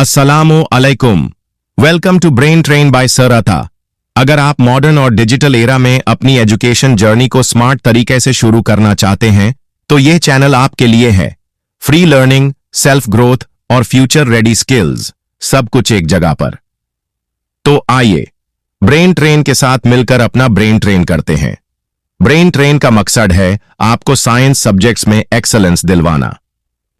अस्सलामु अलैकुम। Welcome to brain train by sir Ata. अगर आप मॉडर्न और डिजिटल एरा में अपनी एजुकेशन जर्नी को स्मार्ट तरीके से शुरू करना चाहते हैं तो यह चैनल आपके लिए है। फ्री लर्निंग, सेल्फ ग्रोथ और फ्यूचर रेडी स्किल्स, सब कुछ एक जगह पर। तो आइए ब्रेन ट्रेन के साथ मिलकर अपना ब्रेन ट्रेन करते हैं। ब्रेन ट्रेन का मकसद है आपको साइंस सब्जेक्ट्स में एक्सेलेंस दिलवाना।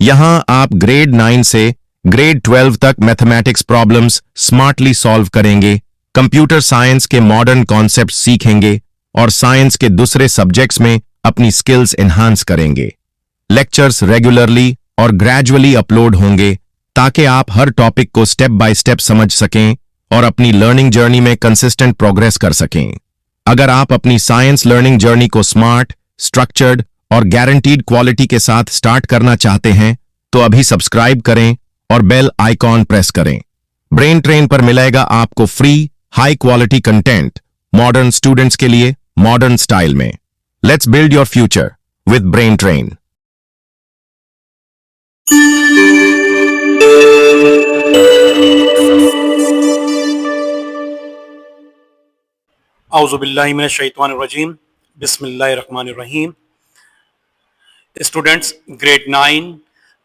यहां आप ग्रेड 9 से ग्रेड 12 तक मैथमेटिक्स प्रॉब्लम्स स्मार्टली सॉल्व करेंगे, कंप्यूटर साइंस के मॉडर्न कॉन्सेप्ट सीखेंगे और साइंस के दूसरे सब्जेक्ट्स में अपनी स्किल्स एनहांस करेंगे। लेक्चर्स रेगुलरली और ग्रेजुअली अपलोड होंगे ताकि आप हर टॉपिक को स्टेप बाय स्टेप समझ सकें और अपनी लर्निंग जर्नी में कंसिस्टेंट प्रोग्रेस कर सकें। अगर आप अपनी साइंस लर्निंग जर्नी को स्मार्ट, स्ट्रक्चर्ड और गारंटीड क्वालिटी के साथ स्टार्ट करना चाहते हैं तो अभी सब्सक्राइब करें और बेल आइकॉन प्रेस करें। ब्रेन ट्रेन पर मिलेगा आपको free high quality content modern students के लिए मॉडर्न स्टाइल में। Let's build your future with Brain Train. औज़ु बिल्लाहि मिनश शैतानिर रजीम, बिस्मिल्लाहिर्रहमानिर्रहीम। Students, grade 9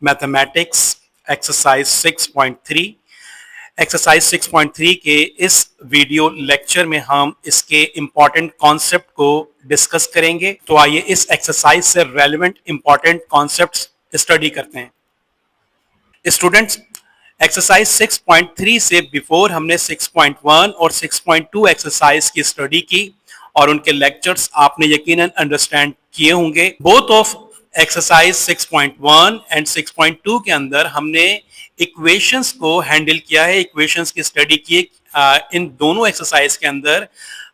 mathematics exercise 6.3 exercise 6.3 के इस वीडियो लेक्चर में हम इसके इम्पॉर्टेंट कॉन्सेप्ट को डिस्कस करेंगे। तो आइए इस एक्सरसाइज से रेलेवेंट इम्पॉर्टेंट कॉन्सेप्ट्स स्टडी करते हैं। स्टूडेंट्स, एक्सरसाइज 6.3 से बिफोर हमने 6.1 और 6.2 एक्सरसाइज की स्टडी की और उनके लेक्चर्स आपने यकीनन अंडरस्टैंड किए होंगे। बोथ ऑफ एक्सरसाइज 6.1 एंड 6.2 के अंदर हमने इक्वेशंस को हैंडल किया है, इक्वेशंस की स्टडी की। इन दोनों एक्सरसाइज के अंदर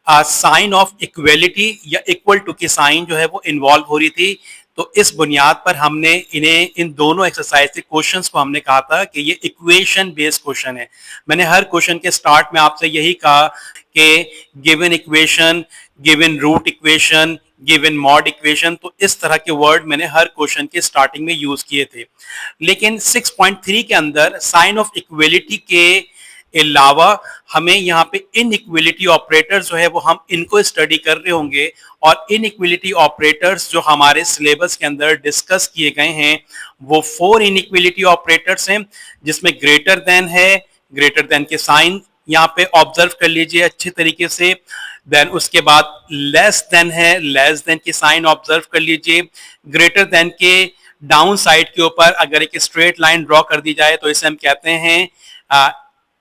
साइन ऑफ इक्वलिटी या इक्वल टू की साइन जो है वो इन्वॉल्व हो रही थी। तो इस बुनियाद पर हमने इन दोनों एक्सरसाइज के क्वेश्चंस को हमने कहा था कि ये इक्वेशन बेस्ड क्वेश्चन है। मैंने हर क्वेश्चन के स्टार्ट में आपसे यही कहा कि given equation, given root equation, given mod equation, तो इस तरह के वर्ड मैंने हर क्वेश्चन के स्टार्टिंग में यूज किए थे। लेकिन 6.3 के अंदर साइन ऑफ इक्वलिटी के अलावा हमें यहाँ पे इनइक्वलिटी ऑपरेटर्स जो है वो हम इनको स्टडी कर रहे होंगे। और इनइक्वलिटी ऑपरेटर्स जो हमारे सिलेबस के अंदर डिस्कस किए गए हैं वो 4 इनइक्वलिटी ऑपरेटर्स हैं, जिसमें ग्रेटर देन है, ग्रेटर देन के साइन यहाँ पे ऑब्जर्व कर लीजिए अच्छे तरीके से। देन उसके बाद लेस देन है, लेस देन की साइन ऑब्जर्व कर लीजिए। ग्रेटर देन के डाउन साइड के ऊपर अगर एक स्ट्रेट लाइन ड्रॉ कर दी जाए तो इसे हम कहते हैं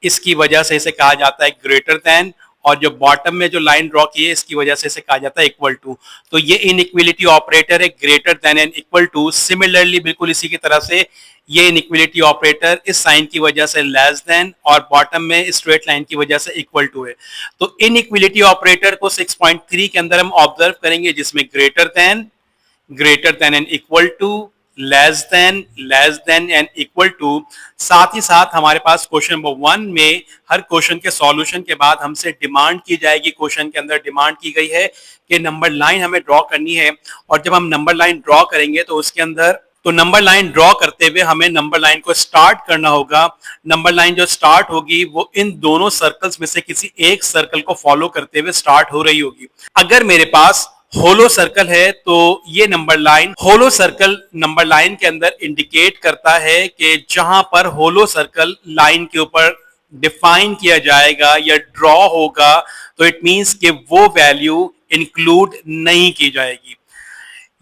इसकी वजह से इसे कहा जाता है ग्रेटर देन, और जो बॉटम में जो लाइन ड्रॉ की है इसकी वजह से इसे कहा जाता है इक्वल टू। तो ये इनइक्वलिटी ऑपरेटर है, greater than and equal to. Similarly बिल्कुल इसी की तरह से ये इनइक्वलिटी ऑपरेटर इस साइन की वजह से लेस देन और बॉटम में स्ट्रेट लाइन की वजह से इक्वल टू है। तो इनइक्वलिटी ऑपरेटर को 6.3 के अंदर हम ऑब्जर्व करेंगे, जिसमें greater than and equal to, less than and equal to. साथ ही साथ हमारे पास क्वेश्चन नंबर 1 में हर क्वेश्चन के सॉल्यूशन के बाद हमसे डिमांड की जाएगी, क्वेश्चन के अंदर डिमांड की गई है कि नंबर लाइन हमें ड्रॉ करनी है। और जब हम नंबर लाइन ड्रॉ करेंगे तो उसके अंदर नंबर लाइन ड्रॉ करते हुए हमें नंबर लाइन को स्टार्ट करना होगा। नंबर लाइन जो स्टार्ट होगी वो इन दोनों सर्कल्स में से किसी एक सर्कल को फॉलो करते हुए स्टार्ट हो रही होगी। अगर मेरे पास होलो सर्कल है तो ये नंबर लाइन होलो सर्कल नंबर लाइन के अंदर इंडिकेट करता है कि जहां पर होलो सर्कल लाइन के ऊपर डिफाइन किया जाएगा या ड्रॉ होगा तो इट मींस कि वो वैल्यू इंक्लूड नहीं की जाएगी।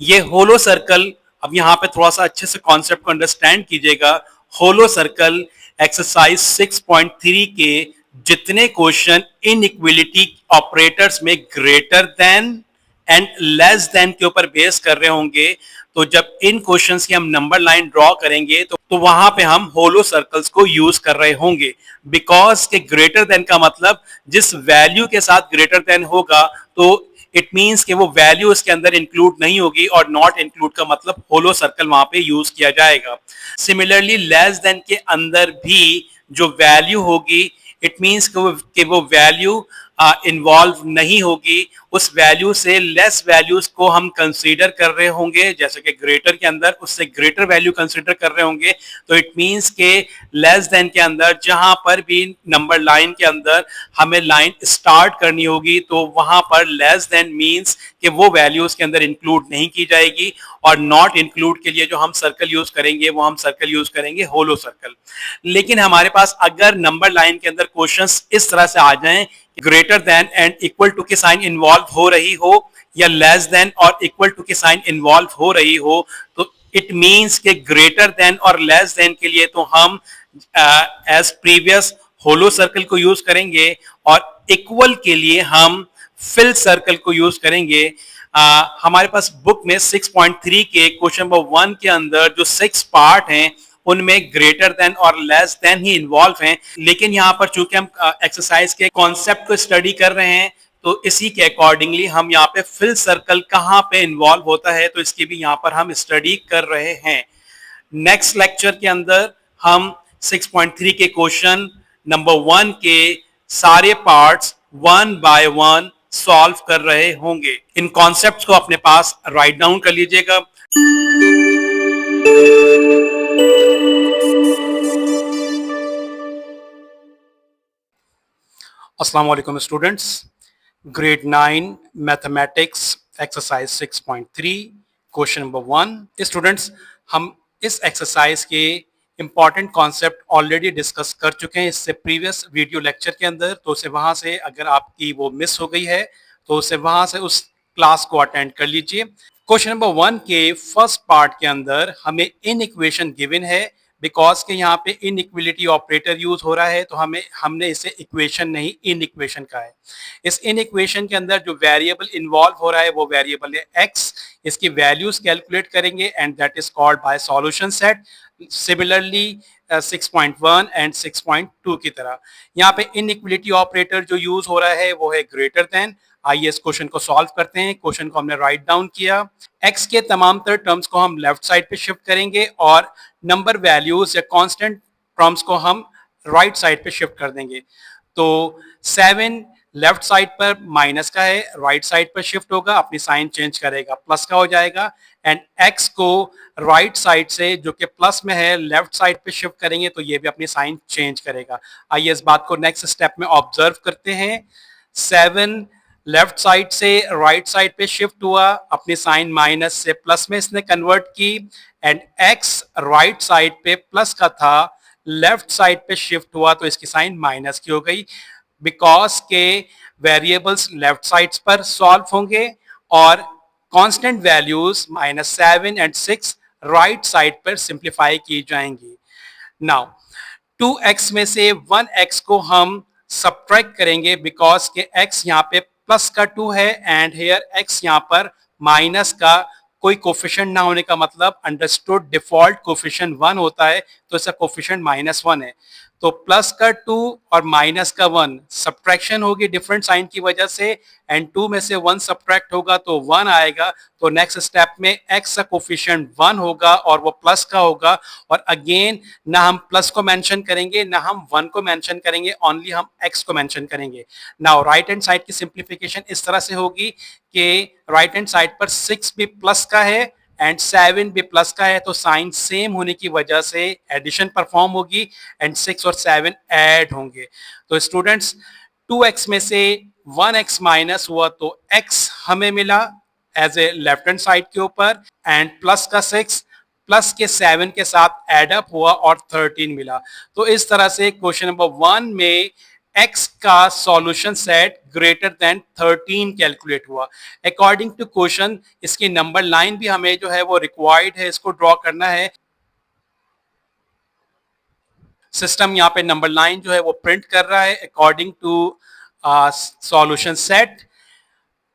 ये होलो सर्कल, अब यहां पे थोड़ा सा अच्छे से कॉन्सेप्ट को अंडरस्टैंड कीजिएगा। होलो सर्कल एक्सरसाइज 6.3 के जितने क्वेश्चन इनइक्वलिटी ऑपरेटर्स में greater than and less than के ऊपर बेस कर रहे होंगे, तो जब इन क्वेश्चंस की हम नंबर लाइन ड्रॉ करेंगे तो वहां पे हम होलो सर्कल्स को यूज कर रहे होंगे। बिकॉज के ग्रेटर देन का मतलब जिस वैल्यू के साथ ग्रेटर देन होगा तो इट मींस कि वो वैल्यू इसके अंदर इंक्लूड नहीं होगी, और नॉट इंक्लूड का मतलब होलो सर्कल वहां पे यूज किया जाएगा। सिमिलरली लेस देन के अंदर भी जो वैल्यू होगी इट मींस कि वो वैल्यू इन्वॉल्व नहीं होगी, उस वैल्यू से लेस वैल्यूज को हम कंसीडर कर रहे होंगे, जैसे कि ग्रेटर के अंदर उससे ग्रेटर वैल्यू कंसीडर कर रहे होंगे, तो इट मींस के लेस देन के अंदर जहां पर भी नंबर लाइन के अंदर हमें लाइन स्टार्ट करनी होगी तो वहां पर लेस देन मींस कि वो वैल्यूज के अंदर इंक्लूड नहीं की जाएगी, और नॉट इंक्लूड के लिए जो हम सर्कल यूज करेंगे वो हम सर्कल यूज करेंगे होलो सर्कल। लेकिन हमारे पास अगर नंबर लाइन के अंदर क्वेश्चंस इस तरह से आ जाएं, greater than and equal to की साइन इन्वॉल्व हो रही हो या लेस देन और इक्वल टू की साइन इन्वॉल्व हो रही हो, तो इट मींस के ग्रेटर देन और लेस देन के लिए तो हम एज प्रीवियस होलो सर्कल को यूज करेंगे, और इक्वल के लिए हम फिल सर्कल को यूज करेंगे। हमारे पास बुक में 6.3 के क्वेश्चन नंबर 1 के अंदर जो 6 पार्ट हैं उनमें ग्रेटर देन और लेस देन ही इन्वॉल्व हैं, लेकिन यहाँ पर चूंकि हम एक्सरसाइज के कॉन्सेप्ट को स्टडी कर रहे हैं तो इसी के अकॉर्डिंगली हम यहाँ पे फिल सर्कल कहाँ पे इन्वॉल्व होता है तो इसकी भी यहाँ पर हम स्टडी कर रहे हैं। नेक्स्ट लेक्चर के अंदर हम 6.3 के क्वेश्चन नंबर 1 के सारे पार्ट्स 1 बाय 1 सॉल्व कर रहे होंगे। इन कॉन्सेप्ट्स को अपने पास राइट डाउन कर लीजिएगा। अस्सलाम वालेकुम students, grade 9 mathematics exercise 6.3 question number 1। Students, हम इस एक्सरसाइज के इंपॉर्टेंट कॉन्सेप्ट ऑलरेडी डिस्कस कर चुके हैं इससे प्रीवियस वीडियो लेक्चर के अंदर, तो उसे वहां से अगर आपकी वो मिस हो गई है तो उसे वहां से उस क्लास को अटेंड कर लीजिए। क्वेश्चन नंबर 1 के फर्स्ट पार्ट के अंदर हमें इन इक्वेशन गिवन है, बिकॉज के यहाँ पे इनइक्वलिटी ऑपरेटर यूज हो रहा है तो हमने इसे इक्वेशन नहीं इन इक्वेशन का है। इस इन इक्वेशन के अंदर जो वेरिएबल इन्वॉल्व हो रहा है वो वेरिएबल है एक्स। इसकी वैल्यूज कैलकुलेट करेंगे and that is called by solution set. Similarly 6.1 and 6.2 की तरह यहाँ पे इनइक्वलिटी ऑपरेटर जो यूज हो रहा है वो है ग्रेटर देन। आइए इस क्वेश्चन को सॉल्व करते हैं। क्वेश्चन को हमने राइट डाउन किया। एक्स के तमाम तर टर्म्स को हम लेफ्ट साइड पे शिफ्ट करेंगे और नंबर वैल्यूज या कांस्टेंट टर्म्स को हम राइट साइड पे शिफ्ट कर देंगे। तो 7 लेफ्ट साइड पर माइनस का है, राइट साइड पर शिफ्ट होगा, अपनी साइन चेंज करेगा, प्लस का हो जाएगा। एंड एक्स को राइट साइड से जो कि प्लस में है लेफ्ट साइड पे शिफ्ट करेंगे तो ये भी अपनी साइन चेंज करेगा। आइए इस बात को नेक्स्ट स्टेप में ऑब्जर्व करते हैं। 7 लेफ्ट साइड से राइट साइड पे शिफ्ट हुआ, अपनी साइन माइनस से प्लस में इसने कन्वर्ट की। एंड एक्स राइट साइड पे प्लस का था, लेफ्ट साइड पे शिफ्ट हुआ तो इसकी साइन माइनस की हो गई, बिकॉज के वेरिएबल्स लेफ्ट साइड पर सॉल्व होंगे और constant values -7 and 6 right side पर सिंप्लीफाई की जाएंगी। नाउ 2x में से 1x को हम सब्ट्रैक्ट करेंगे बिकॉज के x यहाँ पे प्लस का 2 है एंड हेयर x यहाँ पर माइनस का कोई कोफिशिएंट ना होने का मतलब अंडरस्टूड डिफॉल्ट कोफिशिएंट 1 होता है तो इसका कोफिशिएंट -1 है। तो प्लस का 2 और माइनस का 1 सब्ट्रैक्शन होगी डिफरेंट साइन की वजह से एंड 2 में से 1 सब्ट्रैक्ट होगा तो 1 आएगा। तो नेक्स्ट स्टेप में x का कोफिशिएंट 1 होगा और वो प्लस का होगा और अगेन ना हम प्लस को मेंशन करेंगे ना हम 1 को मेंशन करेंगे, ओनली हम x को मेंशन करेंगे। नाउ राइट हैंड साइड की सिंप्लीफिकेशन इस तरह से होगी कि राइट हैंड साइड पर 6 भी प्लस का है एंड 7 भी प्लस का है तो साइन सेम होने की वजह से एडिशन परफॉर्म होगी एंड 6 और 7 ऐड होंगे। तो स्टूडेंट्स 2x में से 1x माइनस हुआ तो x हमें मिला as a left hand side के ऊपर एंड प्लस का 6 प्लस के 7 के साथ एड अप हुआ और 13 मिला। तो इस तरह से क्वेश्चन नंबर 1 में x का solution set greater than 13 calculate हुआ। अकॉर्डिंग टू क्वेश्चन इसकी नंबर लाइन भी हमें जो है वो रिक्वायर्ड है, इसको ड्रॉ करना है। सिस्टम यहाँ पे नंबर लाइन जो है वो प्रिंट कर रहा है according to solution set.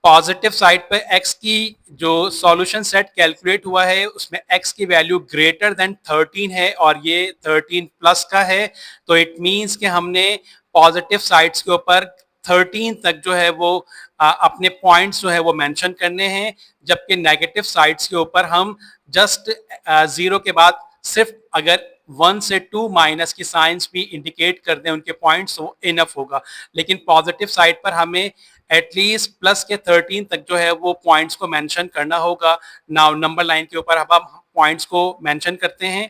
Positive side पे x की जो सॉल्यूशन सेट कैलकुलेट हुआ है उसमें x की वैल्यू ग्रेटर देन 13 है और ये 13 प्लस का है। तो इट मींस कि हमने पॉजिटिव साइड्स के ऊपर 13 तक जो है वो अपने पॉइंट्स जो है वो मेंशन करने हैं, जबकि नेगेटिव साइड्स के ऊपर हम जस्ट 0 के बाद सिर्फ अगर 1 से 2 माइनस की साइंस भी इंडिकेट कर दें उनके पॉइंट्स वो इनफ होगा। लेकिन पॉजिटिव साइड पर हमें एटलीस्ट प्लस के 13 तक जो है वो पॉइंट्स को मेंशन करना होगा। नाउ नंबर लाइन के ऊपर अब हम पॉइंट्स को मेंशन करते हैं।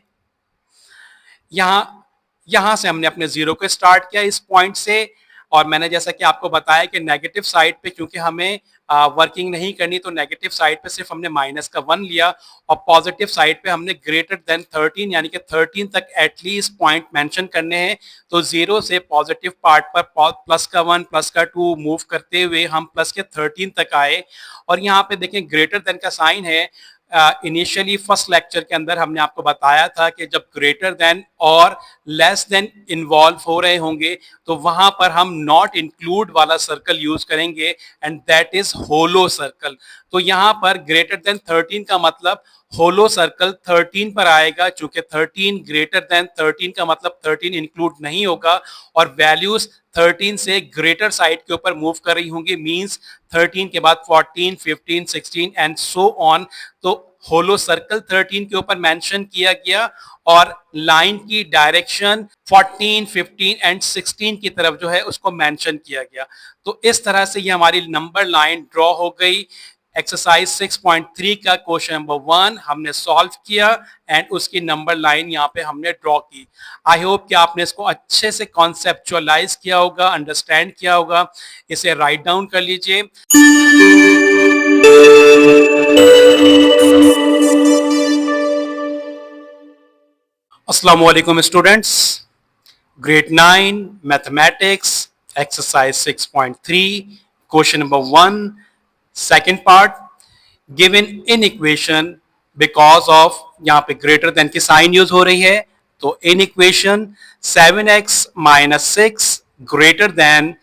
यहां से हमने अपने जीरो को स्टार्ट किया इस पॉइंट से, और मैंने जैसा कि आपको बताया कि नेगेटिव साइड पे क्योंकि हमें वर्किंग नहीं करनी, तो नेगेटिव साइड पे सिर्फ हमने माइनस का 1 लिया, और पॉजिटिव साइड पे हमने ग्रेटर देन 13 यानी कि 13 तक एटलीस्ट पॉइंट मेंशन करने हैं। तो जीरो से पॉजिटिव पार्ट पर प्लस का 1 प्लस का 2 मूव करते हुए हम प्लस के 13 तक आए। और यहाँ पे देखें ग्रेटर देन का साइन है। इनिशियली फर्स्ट लेक्चर के अंदर हमने आपको बताया था कि जब ग्रेटर देन और लेस देन इन्वॉल्व हो रहे होंगे तो वहां पर हम नॉट इंक्लूड वाला सर्कल यूज करेंगे, and that is hollow circle. तो यहां पर ग्रेटर देन 13 का मतलब होलो सर्कल 13 पर आएगा, चूंकि 13 ग्रेटर देन 13 का मतलब 13 इंक्लूड नहीं होगा, और वैल्यूज 13 से ग्रेटर साइड के ऊपर मूव कर रही होंगी, मींस 13 के बाद 14, 15, 16 एंड सो ऑन। तो होलो सर्कल 13 के ऊपर मेंशन किया गया, और लाइन की डायरेक्शन 14, 15 एंड 16 की तरफ जो है उसको मेंशन किया गया। तो इस तरह से ये हमारी नंबर लाइन ड्रॉ हो गई। एक्सरसाइज 6.3 का क्वेश्चन नंबर 1 हमने सॉल्व किया, एंड उसकी नंबर लाइन यहाँ पे हमने ड्रॉ की। आई होप कि आपने इसको अच्छे से कॉन्सेप्चुअलाइज किया होगा, अंडरस्टैंड किया होगा। इसे राइट डाउन कर लीजिए। अस्सलामु अलैकुम students, grade 9 mathematics exercise 6.3 question number 1 second part. Given inequation because of, यहाँ पे ग्रेटर देन की साइन यूज हो रही है, तो inequation 7x minus 6 greater than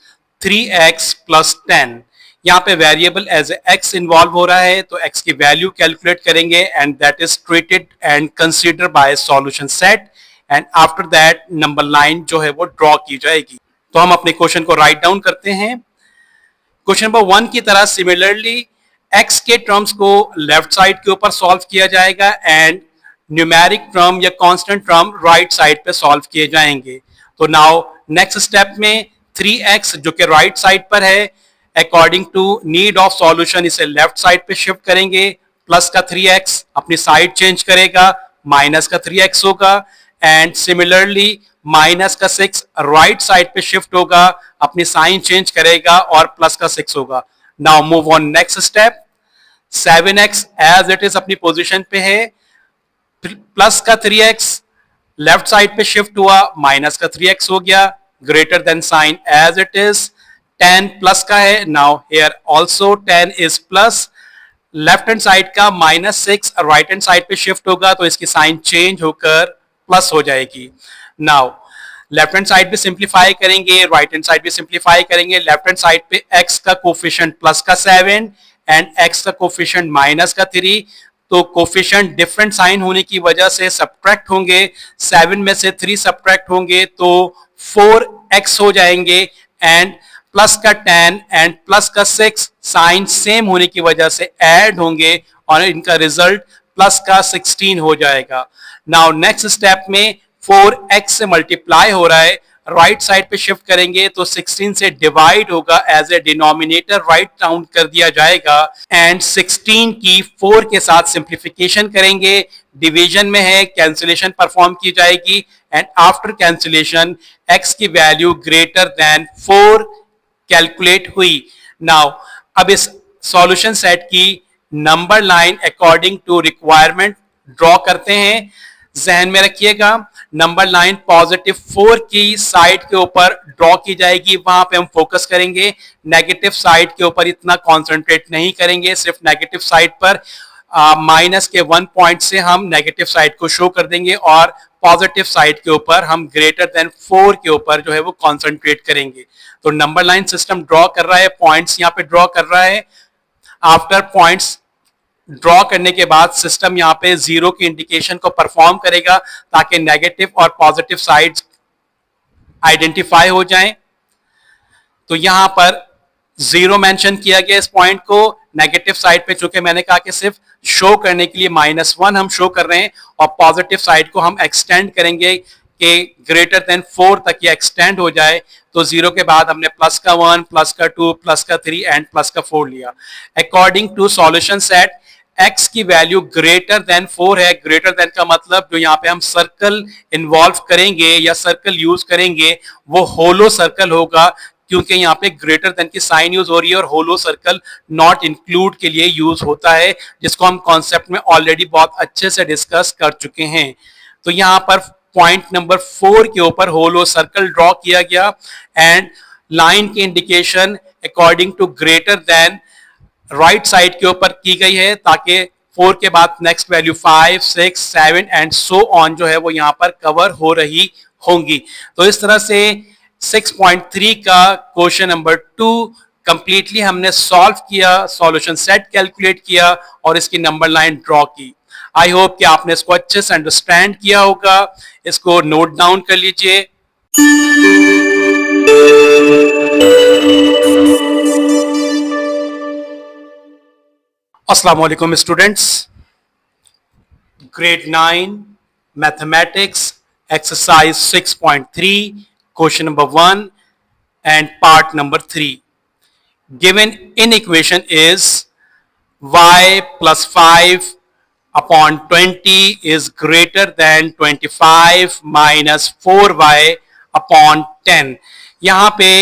3x plus 10। यहाँ पे variable as a x involve हो रहा है, तो x की वैल्यू कैलकुलेट करेंगे, and that is treated and consider by solution set, and after that number line जो है वो ड्रॉ की जाएगी। तो हम अपने क्वेश्चन को राइट डाउन करते हैं। क्वेश्चन नंबर 1 की तरह सिमिलरली x के टर्म्स को लेफ्ट साइड के ऊपर सॉल्व किया जाएगा, एंड न्यूमेरिक टर्म या कांस्टेंट टर्म राइट साइड पे सॉल्व किए जाएंगे। तो नाउ नेक्स्ट स्टेप में 3x जो कि राइट साइड पर है, according to need of solution इसे लेफ्ट साइड पे शिफ्ट करेंगे। प्लस का 3x अपनी साइड चेंज करेगा, माइनस का 3x होगा, एंड सिमिलरली माइनस का 6 राइट साइड पे शिफ्ट होगा, अपनी साइन चेंज करेगा और प्लस का 6 होगा। Now move on next step. 7x as it is अपनी पोजीशन पे है, प्लस का 3x लेफ्ट साइड पे शिफ्ट हुआ, माइनस का 3x हो गया, greater than sign as it is. 10 plus का है, now here also 10 is plus. Left hand side का माइनस 6 राइट हैंड साइड पे शिफ्ट होगा, तो इसकी साइन चेंज होकर प्लस हो जाएगी। नाउ लेफ्ट हैंड साइड भी सिंप्लीफाई करेंगे, राइट हैंड साइड भी सिंप्लीफाई करेंगे। लेफ्ट हैंड साइड पे x का कोफिशिएंट प्लस का 7 एंड x का कोफिशिएंट माइनस का 3, तो कोफिशिएंट डिफरेंट साइन होने की वजह से सब्ट्रैक्ट होंगे। 7 में से 3 सब्ट्रैक्ट होंगे तो 4x हो जाएंगे, एंड प्लस का 10 एंड प्लस का 6 साइन सेम होने की वजह से ऐड होंगे, और इनका रिजल्ट प्लस का 16 हो जाएगा। नाउ नेक्स्ट स्टेप में 4x से मल्टीप्लाई हो रहा है, राइट साइड पे शिफ्ट करेंगे तो 16 से डिवाइड होगा, as a denominator write down कर दिया जाएगा, एंड 16 की 4 के साथ सिंप्लीफिकेशन करेंगे। डिवीजन में है, कैंसिलेशन परफॉर्म की जाएगी, एंड आफ्टर कैंसिलेशन x की वैल्यू ग्रेटर देन 4 कैलकुलेट हुई। नाउ अब इस सॉल्यूशन सेट की number line according to requirement draw करते हैं। जहन में रखिएगा, नंबर लाइन पॉजिटिव 4 की साइड के ऊपर ड्रॉ की जाएगी, वहां पे हम फोकस करेंगे। नेगेटिव साइड के ऊपर इतना कॉन्सेंट्रेट नहीं करेंगे, सिर्फ नेगेटिव साइड पर माइनस के 1 पॉइंट से हम नेगेटिव साइड को शो कर देंगे, और पॉजिटिव साइड के ऊपर हम ग्रेटर देन 4 के ऊपर जो है वो कॉन्सेंट्रेट करेंगे। तो नंबर लाइन सिस्टम ड्रॉ कर रहा है, पॉइंट्स यहाँ पे ड्रॉ कर रहा है। आफ्टर पॉइंट्स ड्रॉ करने के बाद सिस्टम यहाँ पे जीरो की इंडिकेशन को परफॉर्म करेगा, ताकि नेगेटिव और पॉजिटिव साइड्स आइडेंटिफाई हो जाएं। तो यहां पर जीरो मेंशन किया गया इस पॉइंट को। नेगेटिव साइड पे चूंकि मैंने कहा कि सिर्फ शो करने के लिए -1 हम शो कर रहे हैं, और पॉजिटिव साइड को हम एक्सटेंड करेंगे कि ग्रेटर देन 4 तक ये एक्सटेंड हो जाए। तो 0 के बाद हमने प्लस का 1, प्लस का 2, प्लस का 3 एंड प्लस का 4 लिया। According to solution set x की वैल्यू ग्रेटर देन 4 है। ग्रेटर देन का मतलब जो यहाँ पे हम सर्कल इन्वॉल्व करेंगे या सर्कल यूज करेंगे वो होलो सर्कल होगा, क्योंकि यहाँ पे ग्रेटर देन की साइन यूज हो रही है और होलो सर्कल नॉट इंक्लूड के लिए यूज होता है, जिसको हम कॉन्सेप्ट में ऑलरेडी बहुत अच्छे से डिस्कस कर चुके हैं। तो यहाँ पर पॉइंट नंबर 4 के ऊपर होलो सर्कल ड्रॉ किया गया एंड लाइन की indication according to greater than right side के ऊपर की गई है, ताकि 4 के बाद next value 5, 6, 7 and so on जो है वो यहाँ पर कवर हो रही होंगी। तो इस तरह से 6.3 का क्वेश्चन नंबर 2 कंप्लीटली हमने सॉल्व किया, सॉल्यूशन सेट कैलकुलेट किया और इसकी नंबर लाइन ड्रॉ की। आई होप कि आपने इसको अच्छे से अंडरस्टैंड किया होगा। इसको नोट डाउन कर लीजिए। अस्सलाम वालेकुम students, grade 9 mathematics exercise 6.3 question number 1 and part number 3. Given in equation is y plus 5 upon 20 is greater than 25 minus 4y upon 10. यहाँ पे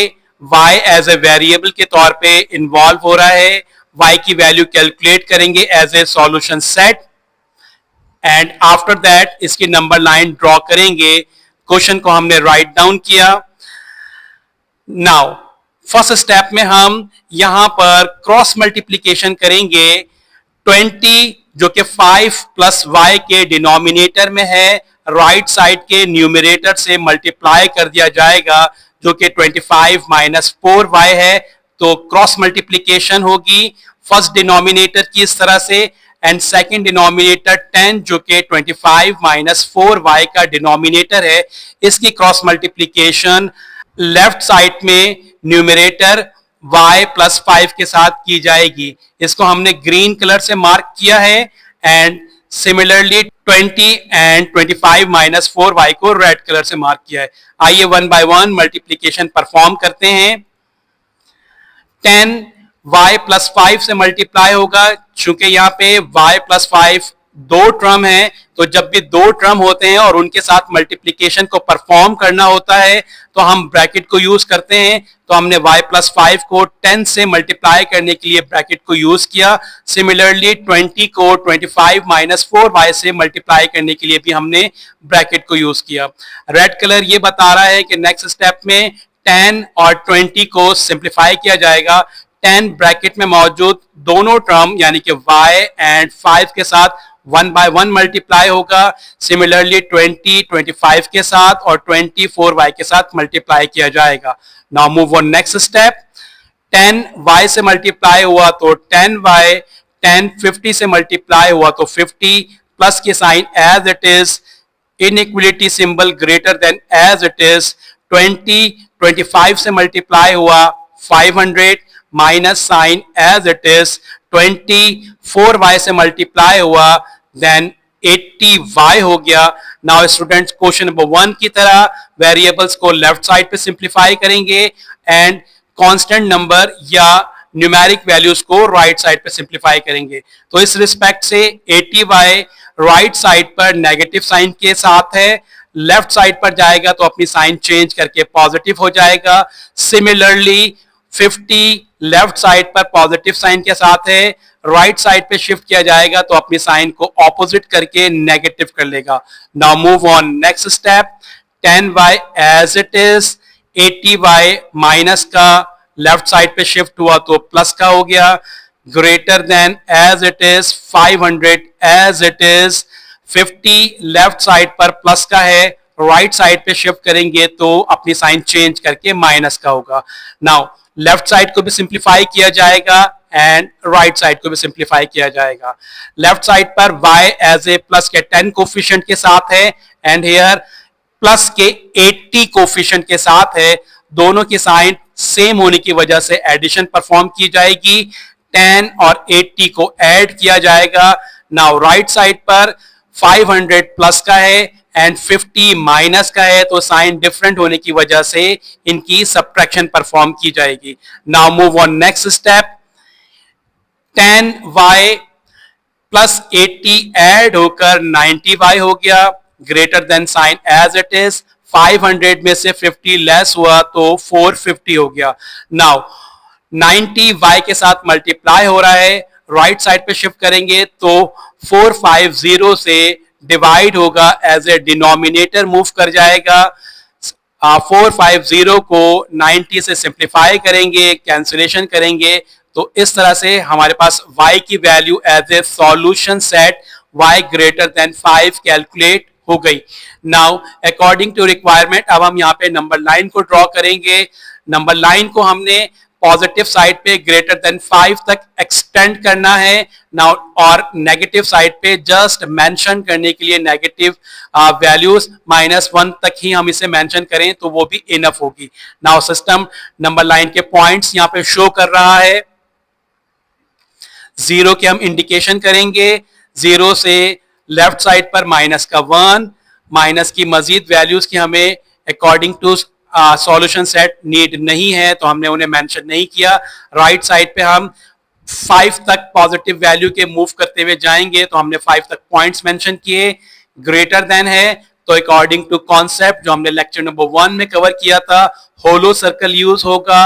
y एज ए वेरिएबल के तौर पे इन्वॉल्व हो रहा है। y की वैल्यू कैलकुलेट करेंगे as a solution set and after that इसकी नंबर लाइन ड्रॉ करेंगे। क्वेश्चन को हमने राइट डाउन किया। नाउ फर्स्ट स्टेप में हम यहां पर क्रॉस मल्टीप्लीकेशन करेंगे। 20 जो कि 5 प्लस y के डिनोमिनेटर में है, राइट साइड के न्यूमरेटर से मल्टीप्लाई कर दिया जाएगा जो कि 25 माइनस 4y है। तो क्रॉस मल्टीप्लीकेशन होगी फर्स्ट डिनोमिनेटर की इस तरह से एंड सेकंड डिनोमिनेटर 10 जो कि 25 माइनस 4y का डिनोमिनेटर है, इसकी क्रॉस मल्टीप्लीकेशन लेफ्ट साइड में न्यूमरेटर y प्लस 5 के साथ की जाएगी। इसको हमने ग्रीन कलर से मार्क किया है and similarly 20 and 25 minus 4y को रेड कलर से मार्क किया है। आइए one by one multiplication perform करते हैं। 10 y प्लस 5 से मल्टीप्लाई होगा, चूंकि यहाँ पे y प्लस 5 दो टर्म है, तो जब भी दो टर्म होते हैं और उनके साथ मल्टीप्लीकेशन को परफॉर्म करना होता है तो हम ब्रैकेट को यूज करते हैं। तो हमने y प्लस 5 को 10 से मल्टीप्लाई करने के लिए ब्रैकेट को यूज किया। सिमिलरली 20 को 25 माइनस 4y से मल्टीप्लाई करने के लिए भी हमने ब्रैकेट को यूज किया। रेड कलर ये बता रहा है कि नेक्स्ट स्टेप में 10 और 20 को सिंप्लीफाई किया जाएगा। 10 ब्रैकेट में मौजूद दोनों टर्म यानी कि y एंड 5 के साथ 1 बाय 1 मल्टीप्लाई होगा। सिमिलरली 20 25 के साथ और 24 y के साथ मल्टीप्लाई किया जाएगा। Now move on next step. 10 y से मल्टीप्लाई हुआ तो 10y, 10 50 से मल्टीप्लाई हुआ तो 50, प्लस के sign as it is, inequality symbol greater than as it is. 20 25 से मल्टीप्लाई हुआ 500, minus sign as it is. 24y से मल्टीप्लाई हुआ देन 80y हो गया। नाउ स्टूडेंट्स क्वेश्चन नंबर 1 की तरह वेरिएबल्स को लेफ्ट साइड पे सिंप्लीफाई करेंगे एंड कांस्टेंट नंबर या न्यूमेरिक वैल्यूज को राइट साइड पे सिंप्लीफाई करेंगे। तो इस रिस्पेक्ट से 80y राइट साइड पर नेगेटिव साइन के साथ है, लेफ्ट साइड पर जाएगा तो अपनी साइन चेंज करके पॉजिटिव हो जाएगा। सिमिलरली 50 लेफ्ट साइड पर पॉजिटिव साइन के साथ है, राइट साइड पे शिफ्ट किया जाएगा तो अपनी साइन को ऑपोजिट करके नेगेटिव कर लेगा। Now move on next step. 10y as it is, 80y minus का लेफ्ट साइड पे शिफ्ट हुआ तो प्लस का हो गया, greater than as it is, 500 as it is. 50 left side पर प्लस का है, राइट साइड पे शिफ्ट करेंगे तो अपनी साइन चेंज करके माइनस का होगा। नाउ लेफ्ट साइड को भी सिंप्लीफाई किया जाएगा एंड राइट साइड को भी सिंप्लीफाई किया जाएगा। लेफ्ट साइड पर y एज ए प्लस के 10 कोफिशिएंट के साथ है एंड हियर प्लस के 80 कोफिशिएंट के साथ है। दोनों की साइन सेम होने की वजह से एडिशन परफॉर्म की जाएगी। 10 और 80 को ऐड किया जाएगा। नाउ राइट साइड पर 500 प्लस का है एंड 50 माइनस का है, तो साइन डिफरेंट होने की वजह से इनकी सब्ट्रैक्शन परफॉर्म की जाएगी. Now move on next step. 10y plus 80 add होकर 90y हो गया, greater than sign as it is. 500 में से 50 लेस हुआ तो 450 हो गया. नाउ 90 y के साथ मल्टीप्लाई हो रहा है, राइट साइड पे शिफ्ट करेंगे तो 450 से डिवाइड होगा, एज ए डिनोमिनेटर मूव कर जाएगा. 450 को 90 से सिंप्लीफाई करेंगे, कैंसिलेशन करेंगे, तो इस तरह से हमारे पास y की value as a solution set y greater than 5 calculate हो गई. नाउ अकॉर्डिंग टू रिक्वायरमेंट अब हम यहाँ पे नंबर लाइन को ड्रॉ करेंगे. नंबर लाइन को हमने पॉजिटिव साइड पे ग्रेटर देन 5 तक एक्सटेंड करना है. नाउ और नेगेटिव साइड पे जस्ट मेंशन करने के लिए नेगेटिव वैल्यूज -1 तक ही हम इसे मेंशन करें तो वो भी इनफ होगी. नाउ सिस्टम नंबर लाइन के पॉइंट्स यहाँ पे शो कर रहा है. 0 के हम इंडिकेशन करेंगे. 0 से लेफ्ट साइड पर माइनस का 1, माइनस की मजीद वैल्यूज की हमें according to solution set need नहीं है तो हमने उन्हें मेंशन नहीं किया. राइट साइड पे हम 5 तक पॉजिटिव वैल्यू के मूव करते हुए जाएंगे तो हमने 5 तक पॉइंट्स मेंशन किए. ग्रेटर देन है तो अकॉर्डिंग टू कॉन्सेप्ट जो हमने लेक्चर नंबर 1 में कवर किया था, होलो सर्कल यूज होगा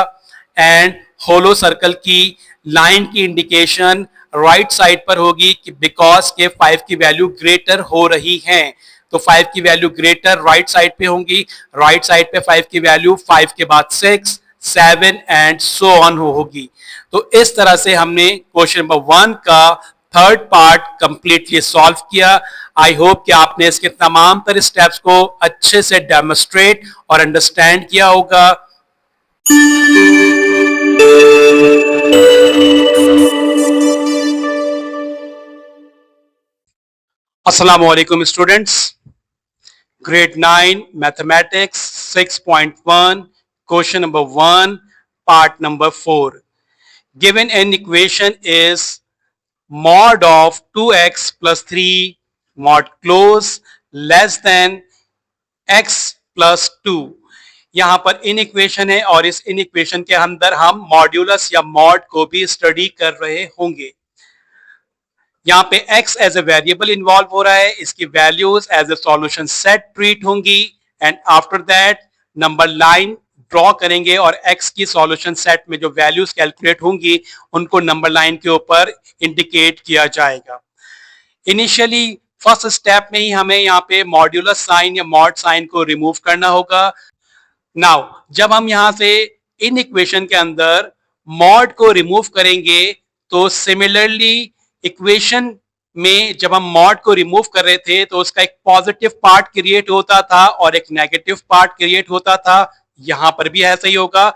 एंड होलो सर्कल की लाइन की इंडिकेशन राइट साइड पर होगी बिकॉज के 5 की वैल्यू ग्रेटर हो रही है. तो 5 की वैल्यू ग्रेटर राइट साइड पे होंगी. राइट साइड पे 5 की वैल्यू 5 के बाद 6, 7 एंड सो ऑन होगी. तो इस तरह से हमने क्वेश्चन नंबर 1 का थर्ड पार्ट कंप्लीटली सॉल्व किया. आई होप कि आपने इसके तमाम तरह स्टेप्स को अच्छे से डेमोस्ट्रेट और अंडरस्टैंड किया होगा. अस्सलामु अलैकुम students. Grade 9 mathematics 6.1 question number 1 part number 4. Given an equation is mod of 2x plus 3 mod close less than x plus 2. यहां पर इन इक्वेशन है और इस इन इक्वेशन के अंदर हम मॉड्यूलस या मॉड को भी स्टडी कर रहे होंगे. यहां पे x as a variable involve हो रहा है, इसकी values as a solution set treat होंगी and after that number line draw करेंगे और x की सॉल्यूशन सेट में जो वैल्यूज कैलकुलेट होंगी उनको नंबर लाइन के ऊपर इंडिकेट किया जाएगा. इनिशियली फर्स्ट स्टेप में ही हमें यहाँ पे मॉड्यूलस साइन या मॉड साइन को रिमूव करना होगा. नाउ जब हम यहां से इन इक्वेशन के अंदर मॉड को रिमूव करेंगे तो सिमिलरली इक्वेशन में जब हम मॉड को रिमूव कर रहे थे तो उसका एक पॉजिटिव पार्ट क्रिएट होता था और एक नेगेटिव पार्ट क्रिएट होता था. यहां पर भी ऐसा ही होगा.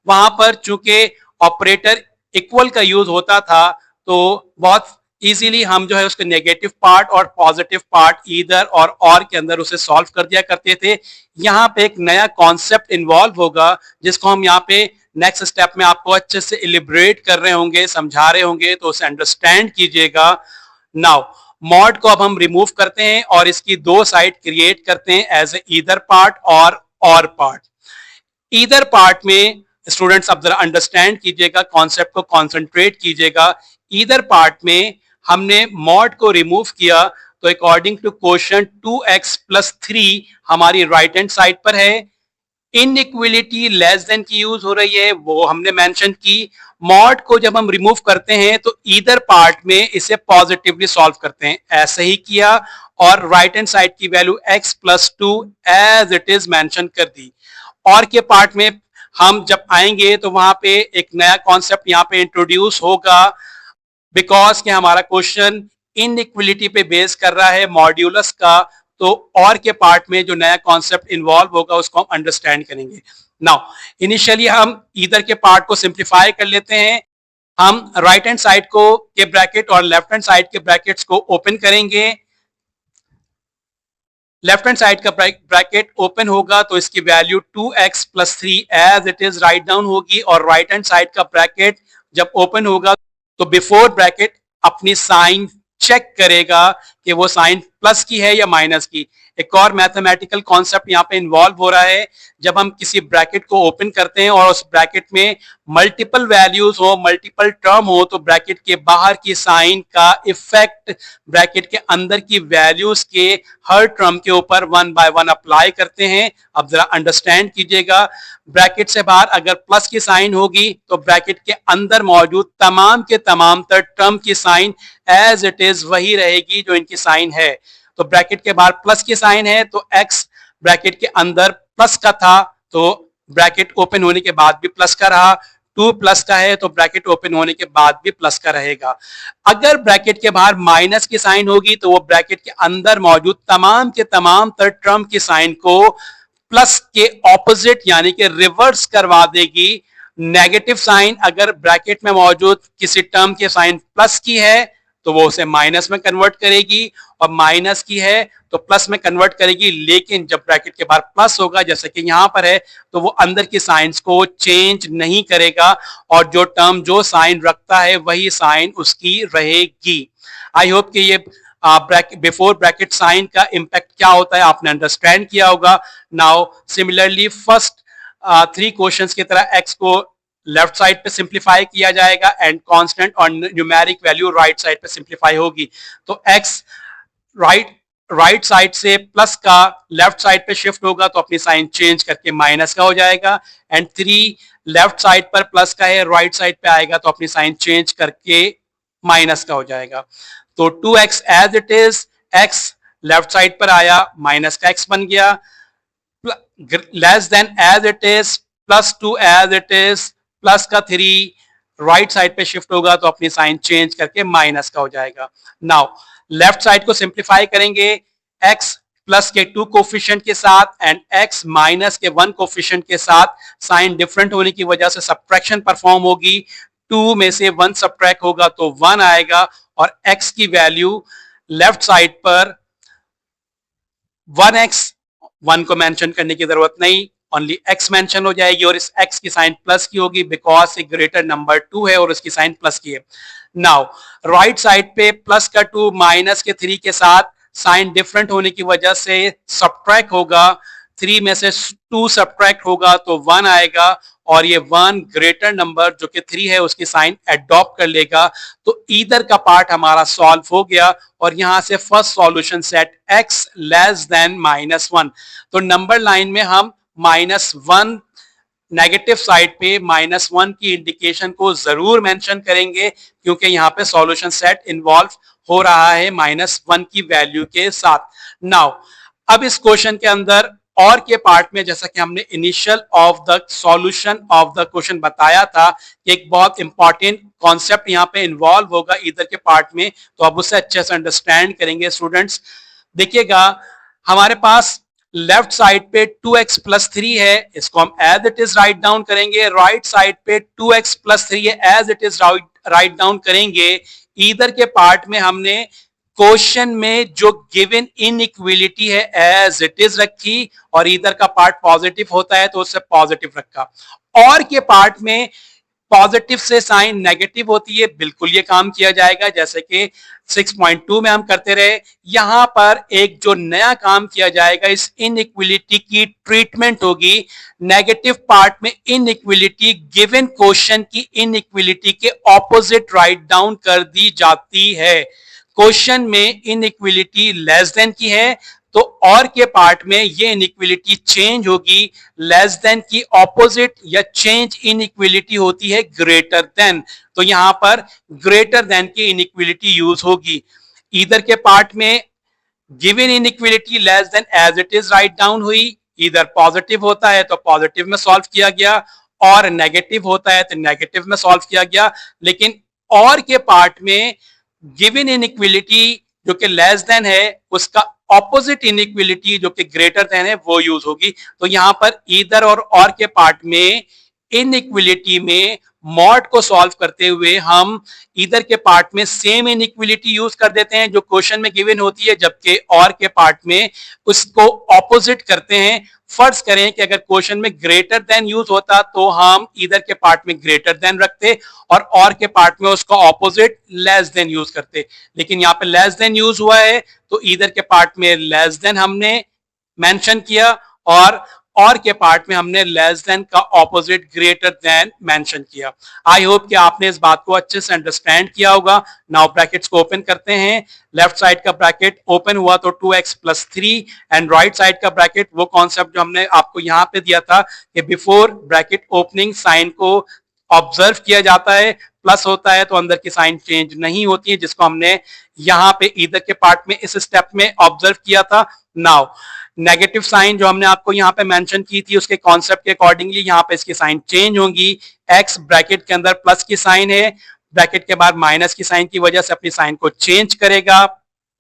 वहां पर चूंकि ऑपरेटर इक्वल का यूज होता था तो बहुत इजीली हम जो है उसके नेगेटिव पार्ट और पॉजिटिव पार्ट ईदर और के अंदर उसे सॉल्व कर दिया करते थे. यहाँ पे एक नया कॉन्सेप्ट इन्वॉल्व होगा जिसको हम यहाँ पे नेक्स्ट स्टेप में आपको अच्छे से इलिब्रेट कर रहे होंगे, समझा रहे होंगे, तो उसे अंडरस्टैंड कीजिएगा. नाउ मॉड को अब हम रिमूव करते हैं और इसकी दो साइड क्रिएट करते हैं एज ए ईदर पार्ट और पार्ट. ईदर पार्ट में स्टूडेंट्स अब जरा अंडरस्टैंड कीजिएगा, कॉन्सेप्ट को कॉन्सेंट्रेट कीजिएगा. ईदर पार्ट में हमने मॉड को रिमूव किया तो according to question 2x plus 3 हमारी राइट हैंड साइड पर है. इनइक्वलिटी लेस देन की यूज हो रही है, वो हमने मेंशन की. मॉड को जब हम रिमूव करते हैं तो ईदर पार्ट में इसे पॉजिटिवली सॉल्व करते हैं, ऐसे ही किया और राइट हैंड साइड की value x plus 2 as it is mention कर दी. और के पार्ट में हम जब आएंगे तो वहां पे एक नया कॉन्सेप्ट यहाँ पे इंट्रोड्यूस होगा बिकॉज कि हमारा क्वेश्चन इनइक्वलिटी पे बेस कर रहा है मॉड्यूलस का. तो और के पार्ट में जो नया कॉन्सेप्ट इन्वॉल्व होगा उसको हम अंडरस्टैंड करेंगे. नाउ इनिशियली हम इधर के पार्ट को सिंप्लीफाई कर लेते हैं. हम राइट हैंड साइड को के ब्रैकेट और लेफ्ट हैंड साइड के ब्रैकेट्स को ओपन करेंगे. लेफ्ट हैंड साइड का ब्रैकेट ओपन होगा तो इसकी value 2x plus 3 as it is write down होगी और राइट हैंड साइड का ब्रैकेट जब ओपन होगा तो बिफोर ब्रैकेट अपनी साइन चेक करेगा कि वो साइन प्लस की है या माइनस की। एक और मैथमेटिकल कॉन्सेप्ट यहाँ पे इन्वॉल्व हो रहा है, जब हम किसी ब्रैकेट को ओपन करते हैं और उस ब्रैकेट में मल्टीपल वैल्यूज हो, मल्टीपल टर्म हो, तो ब्रैकेट के बाहर की साइन का इफेक्ट ब्रैकेट के अंदर की वैल्यूज के हर टर्म के ऊपर वन बाय वन अप्लाई करते हैं। अब जरा अंडरस्टैंड कीजिएगा, ब्रैकेट से बाहर अगर प्लस की साइन होगी तो ब्रैकेट के अंदर मौजूद तमाम के तमाम टर्म की साइन एज इट इज वही रहेगी जो इनकी साइन है। तो ब्रैकेट के बाहर प्लस की साइन है तो x ब्रैकेट के अंदर प्लस का था तो ब्रैकेट ओपन होने के बाद भी प्लस का रहा, 2 प्लस का है तो ब्रैकेट ओपन होने के बाद भी प्लस का रहेगा। अगर ब्रैकेट के बाहर माइनस की साइन होगी तो वो ब्रैकेट के अंदर मौजूद तमाम के तमाम टर्म की साइन को प्लस के ऑपोजिट यानी कि रिवर्स करवा देगी। नेगेटिव साइन अगर ब्रैकेट में मौजूद किसी टर्म के साइन प्लस की है तो वो उसे माइनस में कन्वर्ट करेगी, और माइनस की है तो प्लस में कन्वर्ट करेगी। लेकिन जब ब्रैकेट के बाहर प्लस होगा जैसे कि यहां पर है तो वो अंदर की साइंस को चेंज नहीं करेगा, और जो टर्म जो साइन रखता है वही साइन उसकी रहेगी। आई होप कि ये बिफोर ब्रैकेट साइन का इंपैक्ट क्या होता है आपने अंडरस्टैंड किया होगा। नाउ सिमिलरली फर्स्ट 3 क्वेश्चंस की तरह x को लेफ्ट साइड पे सिंप्लीफाई किया जाएगा एंड कांस्टेंट और न्यूमेरिक वैल्यू राइट साइड पे सिंप्लीफाई होगी। तो x राइट साइड से प्लस का लेफ्ट साइड पे शिफ्ट होगा तो अपनी साइन चेंज करके माइनस का हो जाएगा, एंड 3 लेफ्ट साइड पर प्लस का है राइट साइड पे आएगा तो अपनी साइन चेंज करके माइनस का हो जाएगा। तो 2x as it is, x left side पर आया माइनस का x बन गया, less than as it is, plus 2 as it is, plus का 3 राइट साइड पे शिफ्ट होगा तो अपनी साइन चेंज करके माइनस का हो जाएगा। नाउ लेफ्ट साइड को सिंप्लीफाई करेंगे, x प्लस के 2 कोफिशिएंट के साथ एंड x माइनस के 1 कोफिशिएंट के साथ, साइन डिफरेंट होने की वजह से सब्ट्रैक्शन परफॉर्म होगी। 2 में से 1 सब्ट्रैक्ट होगा तो 1 आएगा, और x की वैल्यू लेफ्ट साइड पर 1x, 1 को मेंशन करने की जरूरत नहीं, ओनली x मेंशन हो जाएगी, और इस x की साइन प्लस की होगी बिकॉज एक ग्रेटर नंबर 2 है और उसकी साइन प्लस की है। नाउ राइट साइड पे प्लस का 2 माइनस के 3 के साथ साइन डिफरेंट होने की वजह से सब्ट्रैक्ट होगा, 3 में से 2 सब्ट्रैक्ट होगा तो 1 आएगा, और ये 1 ग्रेटर नंबर जो कि 3 है उसकी साइन एडॉप्ट कर लेगा। तो इधर का पार्ट हमारा सॉल्व हो गया, और यहां से first solution set x less than -1। तो नंबर लाइन में हम -1 नेगेटिव साइड पे -1 की इंडिकेशन को जरूर मेंशन करेंगे, क्योंकि यहाँ पे सॉल्यूशन सेट इन्वॉल्व हो रहा है -1 की वैल्यू के साथ। नाउ अब इस क्वेश्चन के अंदर और के पार्ट में, जैसा कि हमने initial of the solution of the question बताया था, एक बहुत इंपॉर्टेंट कॉन्सेप्ट यहाँ पे इन्वॉल्व होगा इधर के पार्ट में, तो अब उसे अच्छे से अंडरस्टैंड करेंगे स्टूडेंट्स। देखिएगा, हमारे पास लेफ्ट साइड पे 2x प्लस 3 है, इसको हम as it is write down करेंगे। राइट साइड पे 2x प्लस 3 है, as it is write down करेंगे। इधर के पार्ट में हमने क्वेश्चन में जो गिवन इनइक्वालिटी है एज इट इज रखी, और इधर का पार्ट पॉजिटिव होता है तो उससे पॉजिटिव रखा। और के पार्ट में पॉजिटिव से साइन नेगेटिव होती है, बिल्कुल ये काम किया जाएगा जैसे कि 6.2 में हम करते रहे। यहां पर एक जो नया काम किया जाएगा, इस इनइक्वालिटी की ट्रीटमेंट होगी। नेगेटिव पार्ट में इनइक्वालिटी गिवन क्वेश्चन की इनइक्वालिटी के ऑपोजिट राइट डाउन कर दी जाती है। क्वेश्चन में इनइक्वालिटी लेस देन की है तो और के पार्ट में ये इनइक्वालिटी चेंज होगी, लेस देन की ऑपोजिट या चेंज इनइक्वालिटी होती है ग्रेटर देन, तो यहां पर ग्रेटर देन की इनइक्वालिटी यूज होगी। इधर के पार्ट में given inequality less than as it is write down हुई, इधर पॉजिटिव होता है तो पॉजिटिव में सॉल्व किया गया, और नेगेटिव होता है तो नेगेटिव में सॉल्व किया गया। लेकिन और के पार्ट में गिवन इनइक्वालिटी जो कि लेस देन है, उसका ऑपोजिट इनइक्वालिटी जो कि ग्रेटर देन है वो यूज होगी। तो यहां पर इधर और के पार्ट में इनइक्वालिटी में मॉड को सॉल्व करते हुए हम इधर के पार्ट में सेम इनइक्वालिटी यूज कर देते हैं जो क्वेश्चन में गिवन होती है, जबकि और के पार्ट में उसको ऑपोजिट करते हैं। फर्ज करें कि अगर क्वेश्चन में ग्रेटर देन यूज होता तो हम इधर के पार्ट में ग्रेटर देन रखते और के पार्ट में उसका ऑपोजिट लेस देन यूज करते, लेकिन यहाँ पे लेस देन यूज हुआ है तो इधर के पार्ट में लेस देन हमने मेंशन किया और के पार्ट में हमने लेस देन का ऑपोजिट ग्रेटर देन मेंशन किया। आई होप कि आपने इस बात को अच्छे से अंडरस्टैंड किया होगा। नाउ ब्रैकेट्स को ओपन करते हैं। लेफ्ट साइड का ब्रैकेट ओपन हुआ तो 2x + 3 एंड राइट साइड का ब्रैकेट वो कॉन्सेप्ट जो हमने आपको यहां पे दिया था कि बिफोर ब्रैकेट ओपनिंग साइन को ऑब्जर्व किया जाता है, प्लस होता है तो अंदर की साइन चेंज नहीं होती है, जिसको हमने यहां पे इधर के पार्ट में इस स्टेप में ऑब्जर्व किया था। नाउ नेगेटिव साइन जो हमने आपको यहाँ पे मेंशन की थी उसके कॉन्सेप्ट के अकॉर्डिंगली यहाँ पे इसकी साइन चेंज होंगी। x ब्रैकेट के अंदर प्लस की साइन है, ब्रैकेट के बाद माइनस की साइन की वजह से अपनी साइन को चेंज करेगा,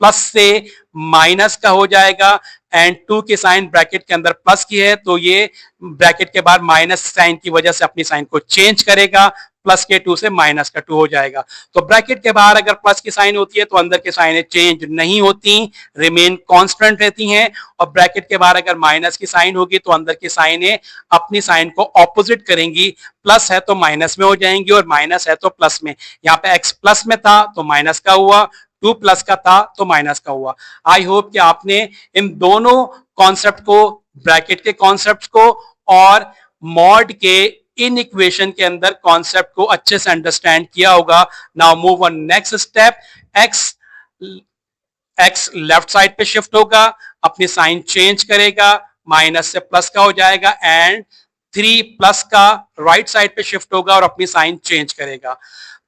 प्लस से माइनस का हो जाएगा एंड 2 की साइन ब्रैकेट के अंदर प्लस की है तो ये ब्रैकेट के बाद माइनस साइन की वजह से अपनी साइन को चेंज करेगा, प्लस के 2 से माइनस का 2 हो जाएगा। तो ब्रैकेट के बाहर अगर प्लस की साइन होती है तो अंदर की साइनें चेंज नहीं होती, रिमेन कांस्टेंट रहती हैं, और ब्रैकेट के बाहर अगर माइनस की साइन होगी तो अंदर की साइनें अपनी साइन को ऑपोजिट करेंगी, प्लस है तो माइनस में हो जाएंगी और माइनस है तो प्लस में। यहाँ पे x प्लस में था तो माइनस का हुआ, 2 प्लस का था तो माइनस का हुआ। आई होप कि आपने इन दोनों कॉन्सेप्ट को, ब्रैकेट के कॉन्सेप्ट को और मॉड के इन इक्वेशन के अंदर कॉन्सेप्ट को अच्छे से अंडरस्टैंड किया होगा। Now move on next step. x left side पे शिफ्ट होगा, अपनी साइन चेंज करेगा, माइनस से प्लस का हो जाएगा एंड 3 प्लस का राइट साइड पे शिफ्ट होगा और अपनी साइन चेंज करेगा।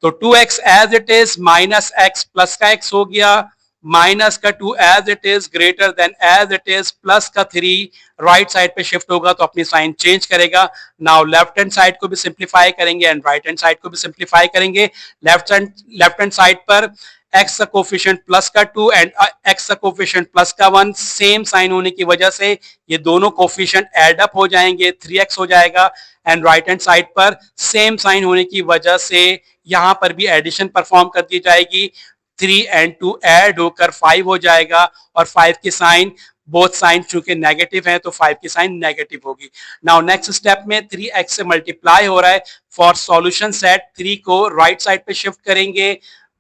तो 2x as it is minus x plus का x हो गया, माइनस का 2 as it is greater than as it is, plus का 3 राइट साइड पे शिफ्ट होगा तो अपनी साइन चेंज करेगा। नाउ लेफ्ट हैंड साइड को भी सिंप्लीफाई करेंगे एंड राइट हैंड साइड को भी सिंप्लीफाई करेंगे। लेफ्ट हैंड साइड पर x का कोफिशिएंट प्लस का 2 एंड x का कोफिशिएंट प्लस का 1, सेम साइन होने की वजह से ये दोनों कोफिशिएंट ऐड अप हो जाएंगे, 3x हो जाएगा एंड राइट हैंड साइड पर सेम साइन होने की वजह से यहां पर भी एडिशन परफॉर्म कर दी जाएगी, 3 एंड 2 ऐड होकर 5 हो जाएगा और 5 की साइन, बोथ साइन चूंकि नेगेटिव है तो 5 की साइन नेगेटिव होगी। नाउ नेक्स्ट स्टेप में 3x से मल्टीप्लाई हो रहा है, फॉर सॉल्यूशन सेट 3 को राइट साइड पे शिफ्ट करेंगे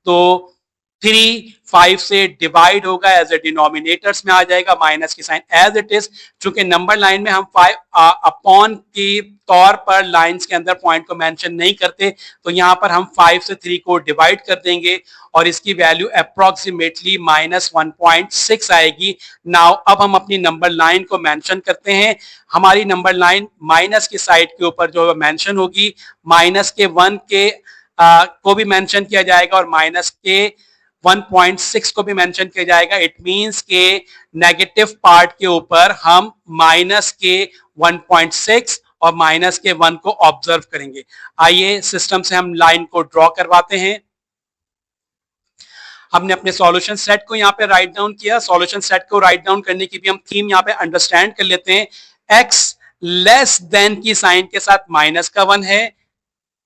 तो 3 5 से डिवाइड होगा, एज ए डिनोमिनेटर्स में आ जाएगा, माइनस की साइन एज इट इज। चूंकि नंबर लाइन में हम 5 अपॉन के तौर पर लाइंस के अंदर पॉइंट को मेंशन नहीं करते तो यहां पर हम 5 से 3 को डिवाइड कर देंगे और इसकी वैल्यू अप्रोक्सीमेटली -1.6 आएगी। नाउ अब हम अपनी नंबर लाइन को मेंशन करते हैं। हमारी नंबर लाइन माइनस की साइड के ऊपर जो मेंशन होगी, माइनस के 1 के को भी मेंशन किया जाएगा और माइनस के 1.6 को भी मेंशन किया जाएगा। इट मींस के नेगेटिव पार्ट के ऊपर हम माइनस के 1.6 और माइनस के 1 को ऑब्जर्व करेंगे। आइए सिस्टम से हम लाइन को ड्रॉ करवाते हैं। हमने अपने सॉल्यूशन सेट को यहाँ पे राइट डाउन किया। सॉल्यूशन सेट को राइट डाउन करने की भी हम थीम यहाँ पे अंडरस्टैंड कर लेते हैं। x लेस देन की साइन के साथ माइनस का 1 है,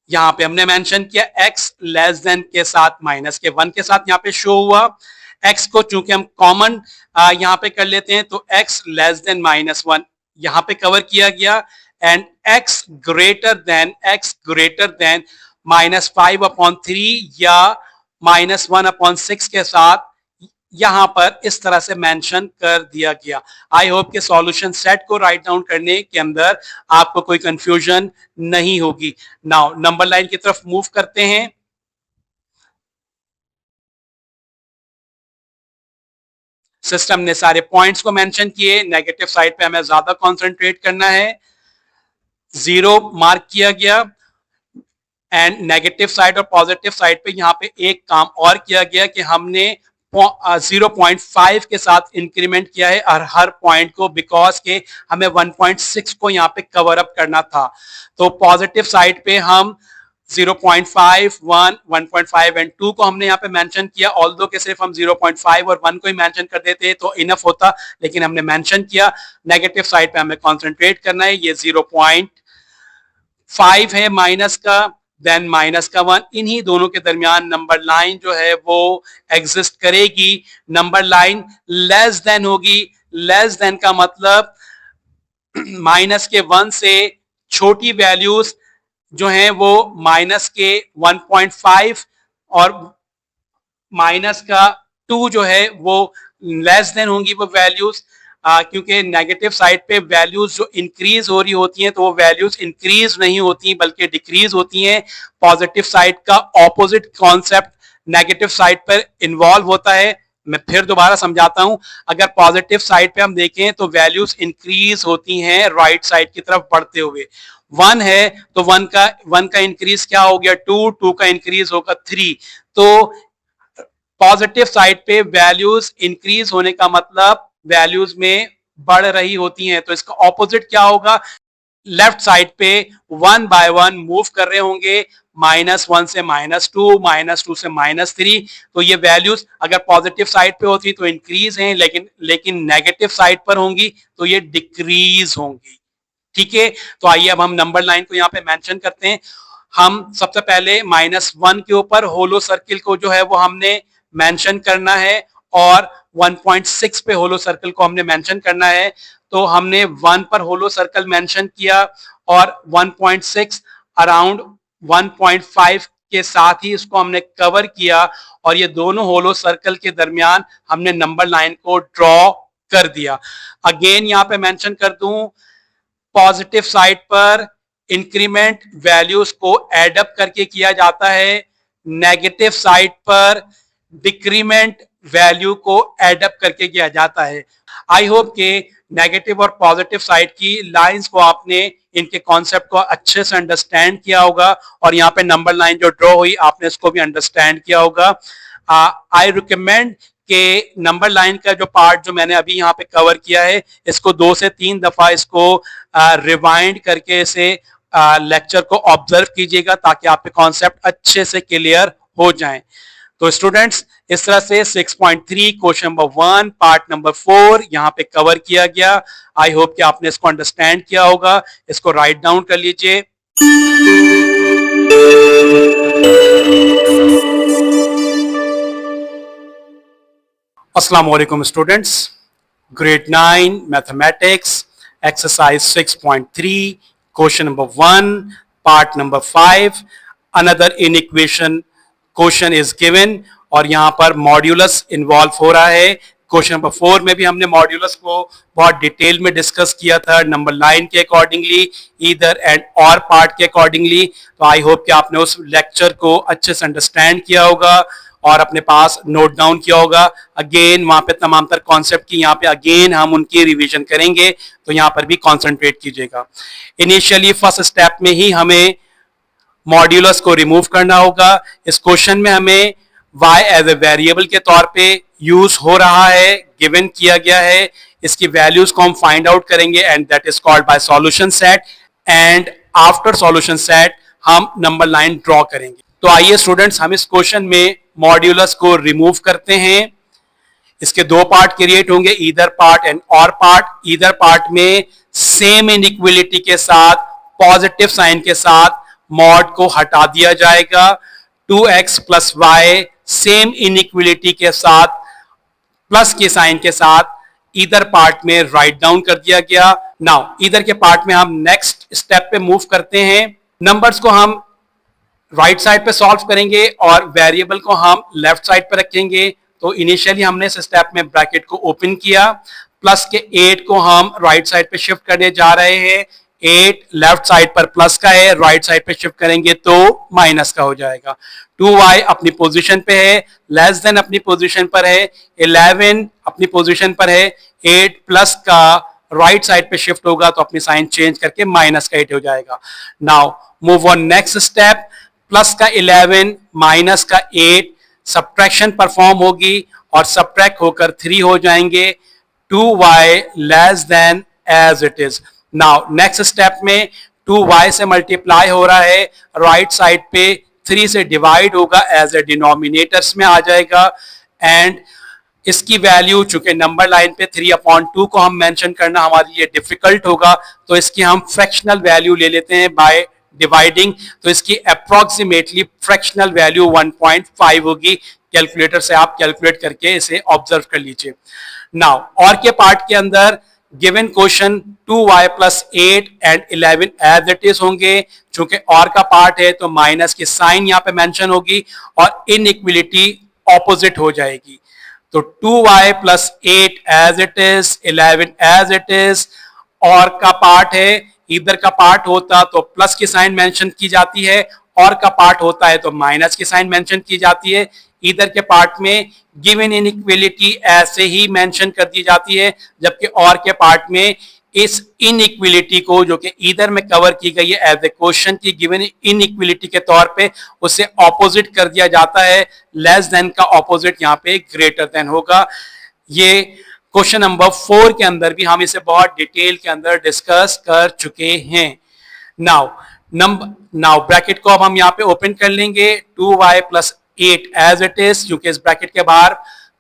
यहां पे हमने मेंशन किया। x लेस देन के साथ माइनस के 1 के साथ यहाँ पे शो हुआ। x को चूंकि हम कॉमन यहाँ पे कर लेते हैं तो x लेस देन -1 यहाँ पे कवर किया गया एंड x ग्रेटर देन -5/3 या -1/6 के साथ यहां पर इस तरह से मेंशन कर दिया गया। आई होप के सॉल्यूशन सेट को राइट डाउन करने के अंदर आपको कोई कंफ्यूजन नहीं होगी। नाउ नंबर लाइन की तरफ मूव करते हैं। सिस्टम ने सारे पॉइंट्स को मेंशन किए, नेगेटिव साइड पे हमें ज्यादा कंसंट्रेट करना है, 0 मार्क किया गया एंड नेगेटिव साइड और पॉजिटिव साइड पे यहाँ पे एक काम और किया गया कि हमने 0.5 के साथ इंक्रीमेंट किया है और हर पॉइंट को, बिकॉज के हमें 1.6 को यहाँ पे कवर अप करना था। तो पॉजिटिव साइड पे हम 0.5, 1, 1.5 एंड 2 को हमने यहाँ पे मेंशन किया। ऑल्दो के सिर्फ हम 0.5 और 1 को ही मेंशन कर देते तो इनफ होता, लेकिन हमने मेंशन किया। नेगेटिव साइड पे हमें कॉन्सेंट्रेट करना है। ये 0.5 है माइनस का, देन माइनस का 1, इन्हीं दोनों के दरमियान नंबर लाइन जो है वो एग्जिस्ट करेगी। नंबर लाइन लेस देन होगी, लेस देन का मतलब माइनस के 1 से छोटी वैल्यूज जो हैं वो माइनस के 1.5 और माइनस का 2 जो है वो लेस देन होंगी वो वैल्यूज, क्योंकि नेगेटिव साइड पे वैल्यूज जो इंक्रीज हो रही होती हैं तो वो वैल्यूज इंक्रीज नहीं होती बल्कि डिक्रीज होती हैं। पॉजिटिव साइड का ऑपोजिट कॉन्सेप्ट नेगेटिव साइड पर इन्वॉल्व होता है। मैं फिर दोबारा समझाता हूं, अगर पॉजिटिव साइड पे हम देखें तो वैल्यूज इंक्रीज होती हैं राइट साइड की तरफ बढ़ते हुए। 1 है तो 1 का इंक्रीज क्या हो गया 2 का इंक्रीज होगा 3। तो पॉजिटिव साइड पे वैल्यूज इंक्रीज होने का मतलब वैल्यूज में बढ़ रही होती हैं। तो इसका ऑपोजिट क्या होगा, लेफ्ट साइड पे 1 बाय 1 मूव कर रहे होंगे, -1 से -2, -2 से -3। तो ये वैल्यूज अगर पॉजिटिव साइड पे होती तो इंक्रीज हैं, लेकिन नेगेटिव साइड पर होंगी तो ये डिक्रीज होंगी। ठीक है, तो आइए अब हम नंबर लाइन को यहाँ पे मेंशन करते हैं। हम सबसे पहले -1 के ऊपर होलो सर्किल को जो है वो हमने मेंशन करना है और 1.6 पे होलो सर्कल को हमने मेंशन करना है। तो हमने 1 पर होलो सर्कल मेंशन किया और 1.6 अराउंड 1.5 के साथ ही इसको हमने कवर किया और ये दोनों होलो सर्कल के दरमियान हमने नंबर लाइन को ड्रॉ कर दिया। अगेन यहाँ पे मेंशन कर दूं, पॉजिटिव साइड पर इंक्रीमेंट वैल्यूज को एड अप करके किया जाता है, नेगेटिव साइड पर डिक्रीमेंट वैल्यू को एड अप करके किया जाता है। आई होप कि नेगेटिव और पॉजिटिव साइड की लाइंस को आपने इनके कॉन्सेप्ट को अच्छे से अंडरस्टैंड किया होगा और यहाँ पे नंबर लाइन जो ड्रॉ हुई आपने इसको भी अंडरस्टैंड किया होगा। आई रिकमेंड कि नंबर लाइन का जो पार्ट जो मैंने अभी यहाँ पे कवर किया है इसको 2 से 3 दफा इसको रिवाइंड करके इसे लेक्चर को ऑब्जर्व कीजिएगा ताकि आपके कॉन्सेप्ट अच्छे से क्लियर हो जाएं। तो स्टूडेंट्स, इस तरह से 6.3 क्वेश्चन नंबर 1 पार्ट नंबर 4 यहाँ पे कवर किया गया। आई होप कि आपने इसको अंडरस्टैंड किया होगा। इसको राइट डाउन कर लीजिए। अस्सलाम वालेकुम students, grade 9 mathematics exercise 6.3 question number 1 part number 5 another inequation question is given और यहाँ पर मॉड्यूलस इन्वॉल्व हो रहा है। क्वेश्चन नंबर 4 में भी हमने मॉड्यूलस को बहुत डिटेल में डिस्कस किया था नंबर लाइन के अकॉर्डिंगली, ईदर एंड और पार्ट के अकॉर्डिंगली। तो आई होप कि आपने उस लेक्चर को अच्छे से अंडरस्टैंड किया होगा और अपने पास नोट डाउन किया होगा। अगेन वहां पे तमाम तर कॉन्सेप्ट की यहाँ पे अगेन हम उनकी रिवीजन करेंगे, तो यहाँ पर भी कॉन्सेंट्रेट कीजिएगा। इनिशियली फर्स्ट स्टेप में ही हमें मॉड्यूलस को रिमूव करना होगा। इस क्वेश्चन में हमें y एज ए वेरिएबल के तौर पे यूज हो रहा है, गिवन किया गया है। इसकी वैल्यूज को हम फाइंड आउट करेंगे and that is called by solution set and after solution set हम नंबर लाइन ड्रॉ करेंगे। तो आइए स्टूडेंट्स, हम इस क्वेश्चन में मॉड्यूलस को रिमूव करते हैं। इसके 2 पार्ट क्रिएट होंगे, ईदर पार्ट एंड और पार्ट। ईदर पार्ट में सेम इनइक्वालिटी के साथ पॉजिटिव साइन के साथ मॉड को हटा दिया जाएगा। 2x plus y same inequality के साथ प्लस के साइन के साथ ईदर पार्ट में राइट डाउन कर दिया गया। नाउ ईदर के पार्ट में हम नेक्स्ट स्टेप पे मूव करते हैं। नंबर्स को हम राइट साइड पे सॉल्व करेंगे और वेरिएबल को हम लेफ्ट साइड पे रखेंगे। तो इनिशियली हमने इस स्टेप में ब्रैकेट को ओपन किया, प्लस के 8 को हम राइट साइड पे शिफ्ट करने जा रहे हैं। 8 लेफ्ट साइड पर प्लस का है, राइट साइड पे शिफ्ट करेंगे तो माइनस का हो जाएगा। 2y अपनी पोजीशन पे है, लेस देन अपनी पोजीशन पर है, 11 अपनी पोजीशन पर है, 8 प्लस का राइट साइड पे शिफ्ट होगा तो अपनी साइन चेंज करके माइनस का 8 हो जाएगा। Now move on next step, plus का 11 माइनस का 8, सब्ट्रैक्शन परफॉर्म होगी और सब्ट्रैक्ट होकर 3 हो जाएंगे। 2y less than as it is. Now next step में 2y से मल्टीप्लाई हो रहा है, राइट साइड पे 3 से डिवाइड होगा, एज ए डिनोमिनेटर्स में आ जाएगा एंड इसकी वैल्यू चूंकि नंबर लाइन पे 3/2 को हम मेंशन करना हमारे लिए डिफिकल्ट होगा तो इसकी हम फ्रैक्शनल वैल्यू ले लेते हैं बाय डिवाइडिंग, तो इसकी अप्रोक्सीमेटली फ्रैक्शनल वैल्यू 1.5 होगी। कैलकुलेटर से आप कैलकुलेट करके इसे ऑब्जर्व कर लीजिए। नाउ और के पार्ट के अंदर given question 2y plus 8 and 11 as it is होंगे। चूंकि और का पार्ट है तो माइनस की साइन यहां पे मेंशन होगी और इनइक्वलिटी ऑपोजिट हो जाएगी। तो 2y plus 8 as it is, 11 as it is. और का पार्ट है, इधर का पार्ट होता तो प्लस की साइन मेंशन की जाती है, और का पार्ट होता है तो माइनस की साइन मेंशन की जाती है। इधर के पार्ट में गिवन इनइक्वलिटी ऐसे ही मेंशन कर दी जाती है, जबकि और के पार्ट में इस इनइक्वलिटी को जो कि इधर में कवर की गई है एज ए क्वेश्चन की गिवन इनइक्वलिटी के तौर पे, उसे ऑपोजिट कर दिया जाता है। लेस देन का ऑपोजिट यहाँ पे ग्रेटर देन होगा। ये क्वेश्चन नंबर 4 के अंदर भी हम इसे बहुत डिटेल के अंदर डिस्कस कर चुके हैं। नाउ ब्रैकेट को अब हम यहाँ पे ओपन कर लेंगे। 2y plus 8 as it is, क्योंकि इस ब्रैकेट के बाहर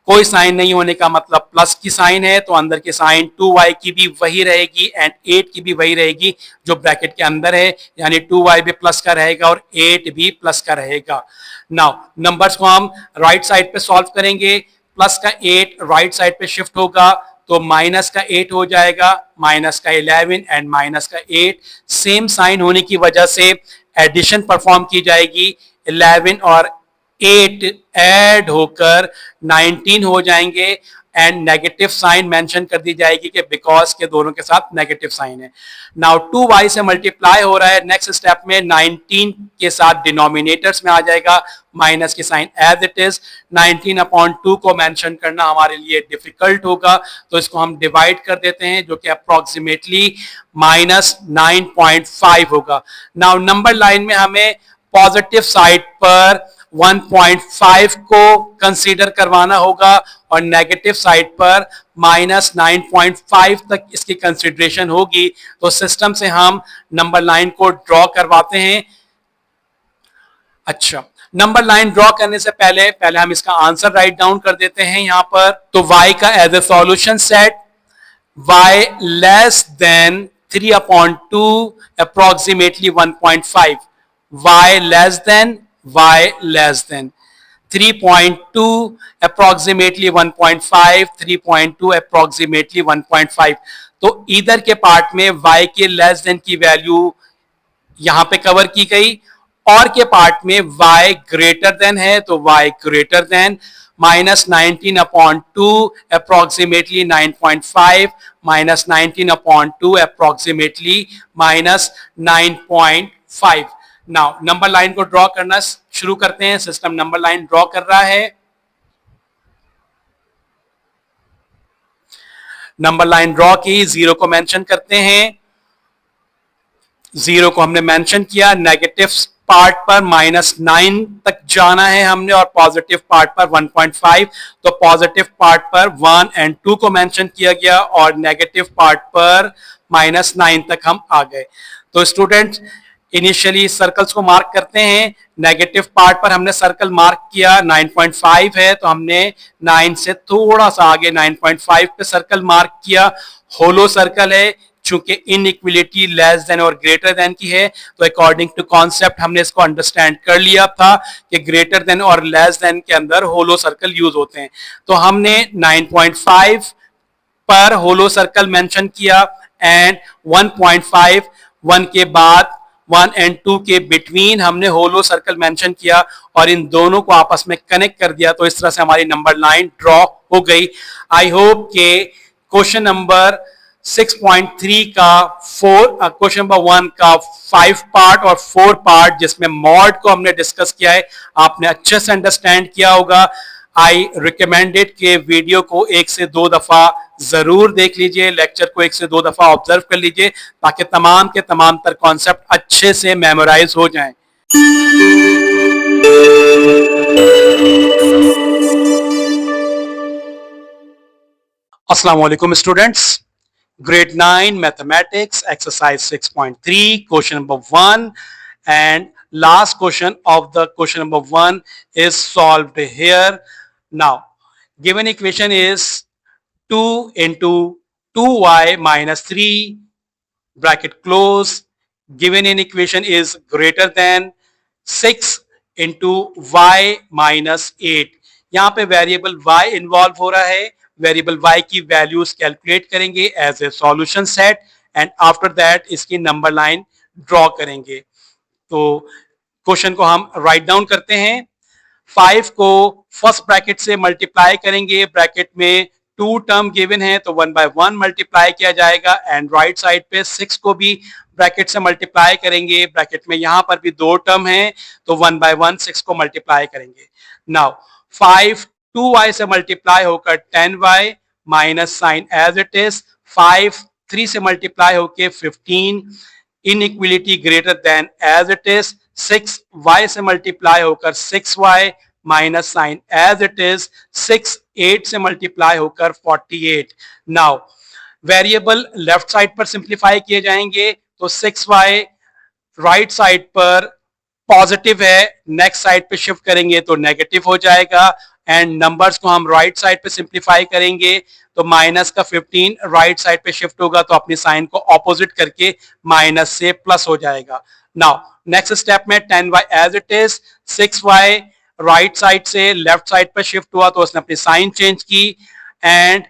कोई साइन नहीं होने का मतलब प्लस की साइन है, तो अंदर की साइन 2y की भी वही रहेगी एंड 8 की भी वही रहेगी जो ब्रैकेट के अंदर है, यानी 2y भी प्लस का रहेगा और 8 भी प्लस का रहेगा। नाउ नंबर्स को हम राइट साइड पे सॉल्व करेंगे। प्लस का 8 राइट साइड पे शिफ्ट होगा तो माइनस का 8 हो जाएगा, माइनस का 11 एंड माइनस का 8। सेम साइन होने की वजह से एडिशन परफॉर्म की जाएगी। 11 और 8 ऐड होकर 19 हो जाएंगे एंड नेगेटिव साइन मेंशन कर दी जाएगी कि बिकॉज के दोनों के साथ नेगेटिव साइन है। नाउ 2y से मल्टीप्लाई हो रहा है, नेक्स्ट स्टेप में 19 के साथ डिनोमिनेटर्स में आ जाएगा, माइनस की sign as it is. 19 upon 2 को मेंशन करना हमारे लिए डिफिकल्ट होगा, तो इसको हम डिवाइड कर देते हैं, जो कि अप्रोक्सीमेटली माइनस 9.5 होगा। नाउ नंबर लाइन में हमें पॉजिटिव साइड पर 1.5 को कंसीडर करवाना होगा और नेगेटिव साइड पर माइनस 9.5 तक इसकी कंसीडरेशन होगी। तो सिस्टम से हम नंबर लाइन को ड्रॉ करवाते हैं। अच्छा, नंबर लाइन ड्रॉ करने से पहले हम इसका आंसर राइट डाउन कर देते हैं यहां पर। तो y का as a solution set y less than 3/2 approximately 1.5, y less than 3.2 approximately 1.5, 3.2 approximately 1.5। तो इधर के पार्ट में y के लेस देन की वैल्यू यहां पे कवर की गई, और के पार्ट में y ग्रेटर देन है तो y greater than minus 19/2 approximately 9.5, minus 19/2 approximately minus 9.5। Now number line को ड्रॉ करना शुरू करते हैं। सिस्टम नंबर लाइन ड्रॉ कर रहा है। नंबर लाइन ड्रॉ की, 0 को मेंशन करते हैं। 0 को हमने मेंशन किया, नेगेटिव पार्ट पर -9 तक जाना है हमने और पॉजिटिव पार्ट पर 1.5। तो पॉजिटिव पार्ट पर 1 और 2 को मेंशन किया गया और नेगेटिव पार्ट पर -9 तक हम आ गए। तो स्टूडेंट्स इनिशियली सर्कल्स को मार्क करते हैं। नेगेटिव पार्ट पर हमने सर्कल मार्क किया, 9.5 है तो हमने 9 से थोड़ा सा आगे 9.5 पे सर्कल मार्क किया। होलो सर्कल है, चूंकि इनइक्वलिटी लेस देन और ग्रेटर देन की है, तो अकॉर्डिंग टू कॉन्सेप्ट हमने इसको अंडरस्टैंड कर लिया था कि ग्रेटर देन और लेस देन के अंदर होलो सर्कल यूज होते हैं। तो हमने 9.5 पर होलो सर्कल मेंशन किया एंड 1.5, 1 के बाद 1 और 2 के बिटवीन हमने होलो सर्कल मेंशन किया और इन दोनों को आपस में कनेक्ट कर दिया। तो इस तरह से हमारी नंबर लाइन ड्रॉ हो गई। आई होप के क्वेश्चन नंबर 6.3 का क्वेश्चन नंबर 1 का 5 पार्ट और 4 पार्ट जिसमें मॉड को हमने डिस्कस किया है, आपने अच्छे से अंडरस्टैंड किया होगा। आई रिकमेंडेड के वीडियो को 1 से 2 दफा जरूर देख लीजिए, लेक्चर को 1 से 2 दफा ऑब्जर्व कर लीजिए ताकि तमाम के तमाम तर कॉन्सेप्ट अच्छे से मेमोराइज हो जाएं। अस्सलाम वालेकुम students, grade 9 mathematics exercise 6.3 question number 1 and last question of the question number 1 is solved here. Now given equation is 2 into 2y minus 3 bracket close given in equation is greater than 6 into y minus 8. यहाँ पे variable y involve हो रहा है, variable y की values calculate करेंगे as a solution set and after that इसकी number line draw करेंगे। तो क्वेश्चन को हम राइट डाउन करते हैं। 5 को फर्स्ट ब्रैकेट से मल्टीप्लाई करेंगे, ब्रैकेट में 2 टर्म गिवन है तो 1 by 1 मल्टीप्लाई किया जाएगा एंड राइट साइड पे 6 को भी ब्रैकेट से मल्टीप्लाई करेंगे, ब्रैकेट में यहां पर भी 2 टर्म है तो 1 by 1 6 को मल्टीप्लाई करेंगे। नाउ 5 2y से मल्टीप्लाई होकर 10y minus sign as it is, 5 3 से मल्टीप्लाई होकर 15, inequality greater than as it is, 6 y से मल्टीप्लाई होकर 6y minus sign as it is, 6 8 से मल्टीप्लाई होकर 48। नाउ वेरिएबल लेफ्ट साइड पर सिंप्लीफाई किए जाएंगे तो 6y राइट साइड पर पॉजिटिव है, नेक्स्ट साइड पे शिफ्ट करेंगे तो नेगेटिव हो जाएगा एंड नंबर्स को हम राइट साइड पे सिंप्लीफाई करेंगे तो माइनस का 15 राइट साइड पे शिफ्ट होगा तो अपनी साइन को ऑपोजिट करके माइनस से प्लस हो जाएगा। नाउ नेक्स्ट स्टेप में 10y as it is, 6y right side से लेफ्ट साइड पे शिफ्ट हुआ तो उसने अपनी साइन चेंज की and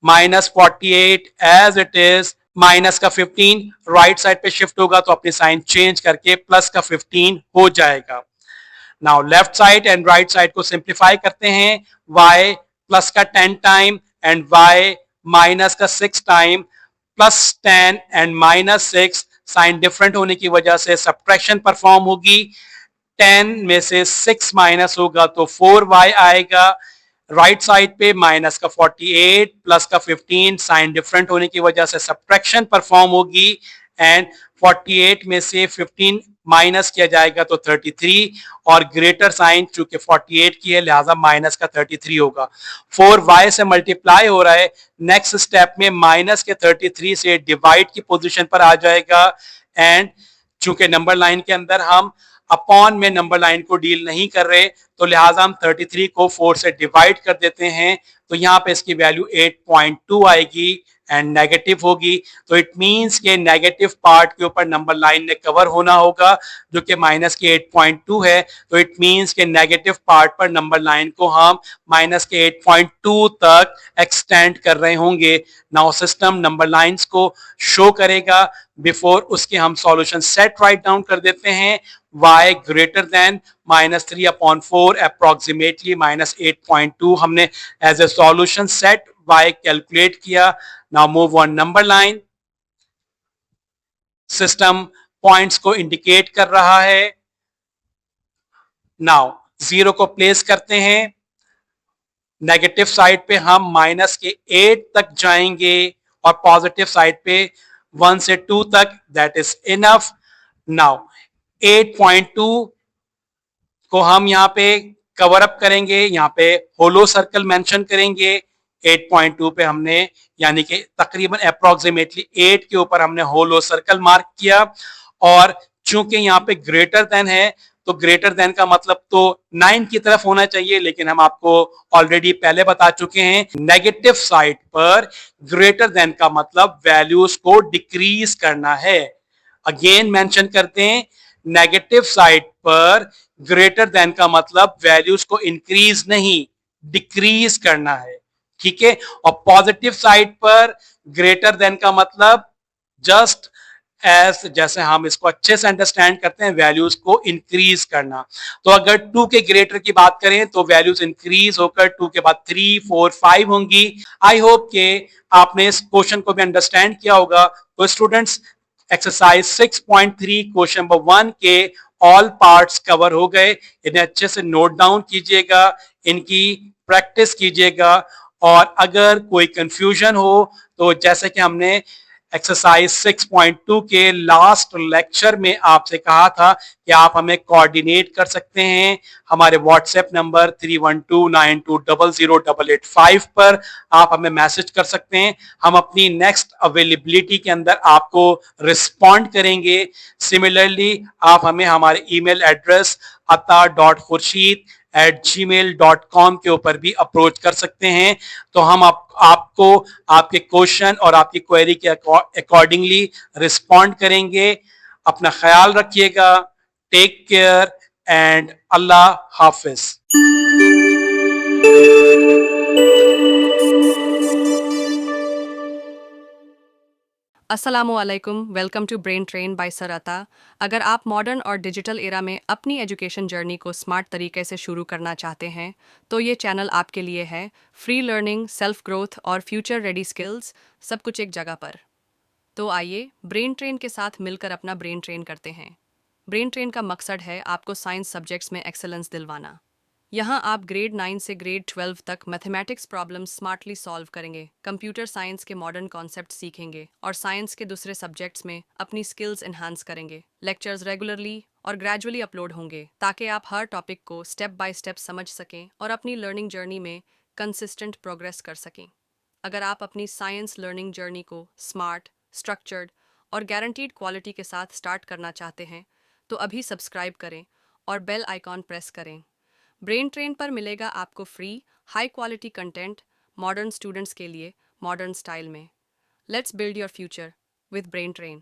minus 48 as it is, minus का 15 राइट साइड पे शिफ्ट होगा तो अपनी साइन चेंज करके प्लस का 15 हो जाएगा। Now left side and right side को सिंप्लीफाई करते हैं, y प्लस का 10 टाइम एंड y माइनस का 6 time, plus 10 and minus 6, sign different होने की वजह से सब्ट्रैक्शन परफॉर्म होगी, 10 में से 6 माइनस होगा तो 4y आएगा, राइट साइड पे माइनस का 48 प्लस का 15, साइन डिफरेंट होने की वजह से सब्ट्रैक्शन परफॉर्म होगी एंड 48 में से 15 माइनस किया जाएगा तो 33 और ग्रेटर साइन चूंकि 48 की है लिहाजा माइनस का 33 होगा। 4y से मल्टीप्लाई हो रहा है, नेक्स्ट स्टेप में माइनस के 33 से डिवाइड की पोजीशन पर आ जाएगा एंड चूंकि नंबर लाइन के अंदर हम अपॉन में नंबर लाइन को डील नहीं कर रहे तो लिहाजा हम 33 को 4 से डिवाइड कर देते हैं तो यहाँ पे इसकी वैल्यू 8.2 आएगी एंड नेगेटिव होगी। तो इट मींस के नेगेटिव पार्ट के ऊपर नंबर लाइन ने कवर होना होगा जो कि माइनस के 8.2 है, तो इट मींस के नेगेटिव पार्ट पर नंबर लाइन को हम माइनस के 8.2 तक एक्सटेंड कर रहे होंगे। नाउ सिस्टम नंबर लाइंस को शो करेगा, बिफोर उसके हम सॉल्यूशन सेट राइट डाउन कर देते हैं। y greater than minus 3/4 approximately minus 8.2 हमने as a solution set y calculate किया। Now move on number line, system points को इंडिकेट कर रहा है। नाउ 0 को प्लेस करते हैं, नेगेटिव साइड पे हम माइनस के 8 तक जाएंगे और पॉजिटिव साइड पे 1 से 2 तक, दैट इज इनफ। नाउ 8.2 को हम यहाँ पे कवर अप करेंगे, यहाँ पे होलो सर्कल मेंशन करेंगे। 8.2 पे हमने यानी कि तकरीबन अप्रोक्सीमेटली 8 के ऊपर हमने होलो सर्कल मार्क किया और चूंकि यहाँ पे ग्रेटर देन है तो ग्रेटर देन का मतलब तो 9 की तरफ होना चाहिए, लेकिन हम आपको ऑलरेडी पहले बता चुके हैं नेगेटिव साइड पर ग्रेटर देन का मतलब वैल्यूज को डिक्रीज करना है। अगेन मेंशन करते हैं, नेगेटिव साइड पर ग्रेटर देन का मतलब वैल्यूज को इंक्रीज नहीं डिक्रीज करना है, ठीक है। और पॉजिटिव साइड पर ग्रेटर देन का मतलब जस्ट एज, जैसे हम इसको अच्छे से अंडरस्टैंड करते हैं, वैल्यूज को इंक्रीज करना। तो अगर 2 के ग्रेटर की बात करें तो वैल्यूज इंक्रीज होकर 2 के बाद 3, 4, 5 होंगी। आई होप के आपने इस क्वेश्चन को भी अंडरस्टैंड किया होगा। तो स्टूडेंट्स एक्सरसाइज 6.3 क्वेश्चन नंबर 1 के ऑल पार्ट्स कवर हो गए। इन्हें अच्छे से नोट डाउन कीजिएगा, इनकी प्रैक्टिस कीजिएगा और अगर कोई कंफ्यूजन हो तो जैसे कि हमने एक्सरसाइज 6.2 के लास्ट लेक्चर में आपसे कहा था कि आप हमें कोऑर्डिनेट कर सकते हैं हमारे व्हाट्सएप नंबर 3129200885 पर आप हमें मैसेज कर सकते हैं। हम अपनी नेक्स्ट अवेलेबिलिटी के अंदर आपको रिस्पॉन्ड करेंगे। सिमिलरली आप हमें हमारे ईमेल एड्रेस ata.khurshid@gmail.com के ऊपर भी अप्रोच कर सकते हैं। तो हम आपको आपके क्वेश्चन और आपकी क्वेरी के अकॉर्डिंगली रिस्पॉन्ड करेंगे। अपना ख्याल रखिएगा। टेक केयर एंड अल्लाह हाफिज। असलकुम, welcome to brain train by सरता। अगर आप मॉडर्न और डिजिटल एरा में अपनी एजुकेशन जर्नी को स्मार्ट तरीके से शुरू करना चाहते हैं तो ये चैनल आपके लिए है। फ्री लर्निंग, सेल्फ ग्रोथ और फ्यूचर रेडी स्किल्स, सब कुछ एक जगह पर। तो आइए ब्रेन ट्रेन के साथ मिलकर अपना ब्रेन ट्रेन करते हैं। ब्रेन ट्रेन का मकसद है आपको साइंस सब्जेक्ट्स में एक्सेलेंस दिलवाना। यहाँ आप ग्रेड 9 से ग्रेड 12 तक मैथमेटिक्स प्रॉब्लम्स स्मार्टली सॉल्व करेंगे, कंप्यूटर साइंस के मॉडर्न कॉन्सेप्ट सीखेंगे और साइंस के दूसरे सब्जेक्ट्स में अपनी स्किल्स एनहांस करेंगे। लेक्चर्स रेगुलरली और ग्रेजुअली अपलोड होंगे ताकि आप हर टॉपिक को स्टेप बाय स्टेप समझ सकें और अपनी लर्निंग जर्नी में कंसिस्टेंट प्रोग्रेस कर सकें। अगर आप अपनी साइंस लर्निंग जर्नी को स्मार्ट, स्ट्रक्चर्ड और गारंटीड क्वालिटी के साथ स्टार्ट करना चाहते हैं तो अभी सब्सक्राइब करें और बेल आइकॉन प्रेस करें। ब्रेन ट्रेन पर मिलेगा आपको free high quality content modern students के लिए मॉडर्न स्टाइल में। Let's build your future with Brain train.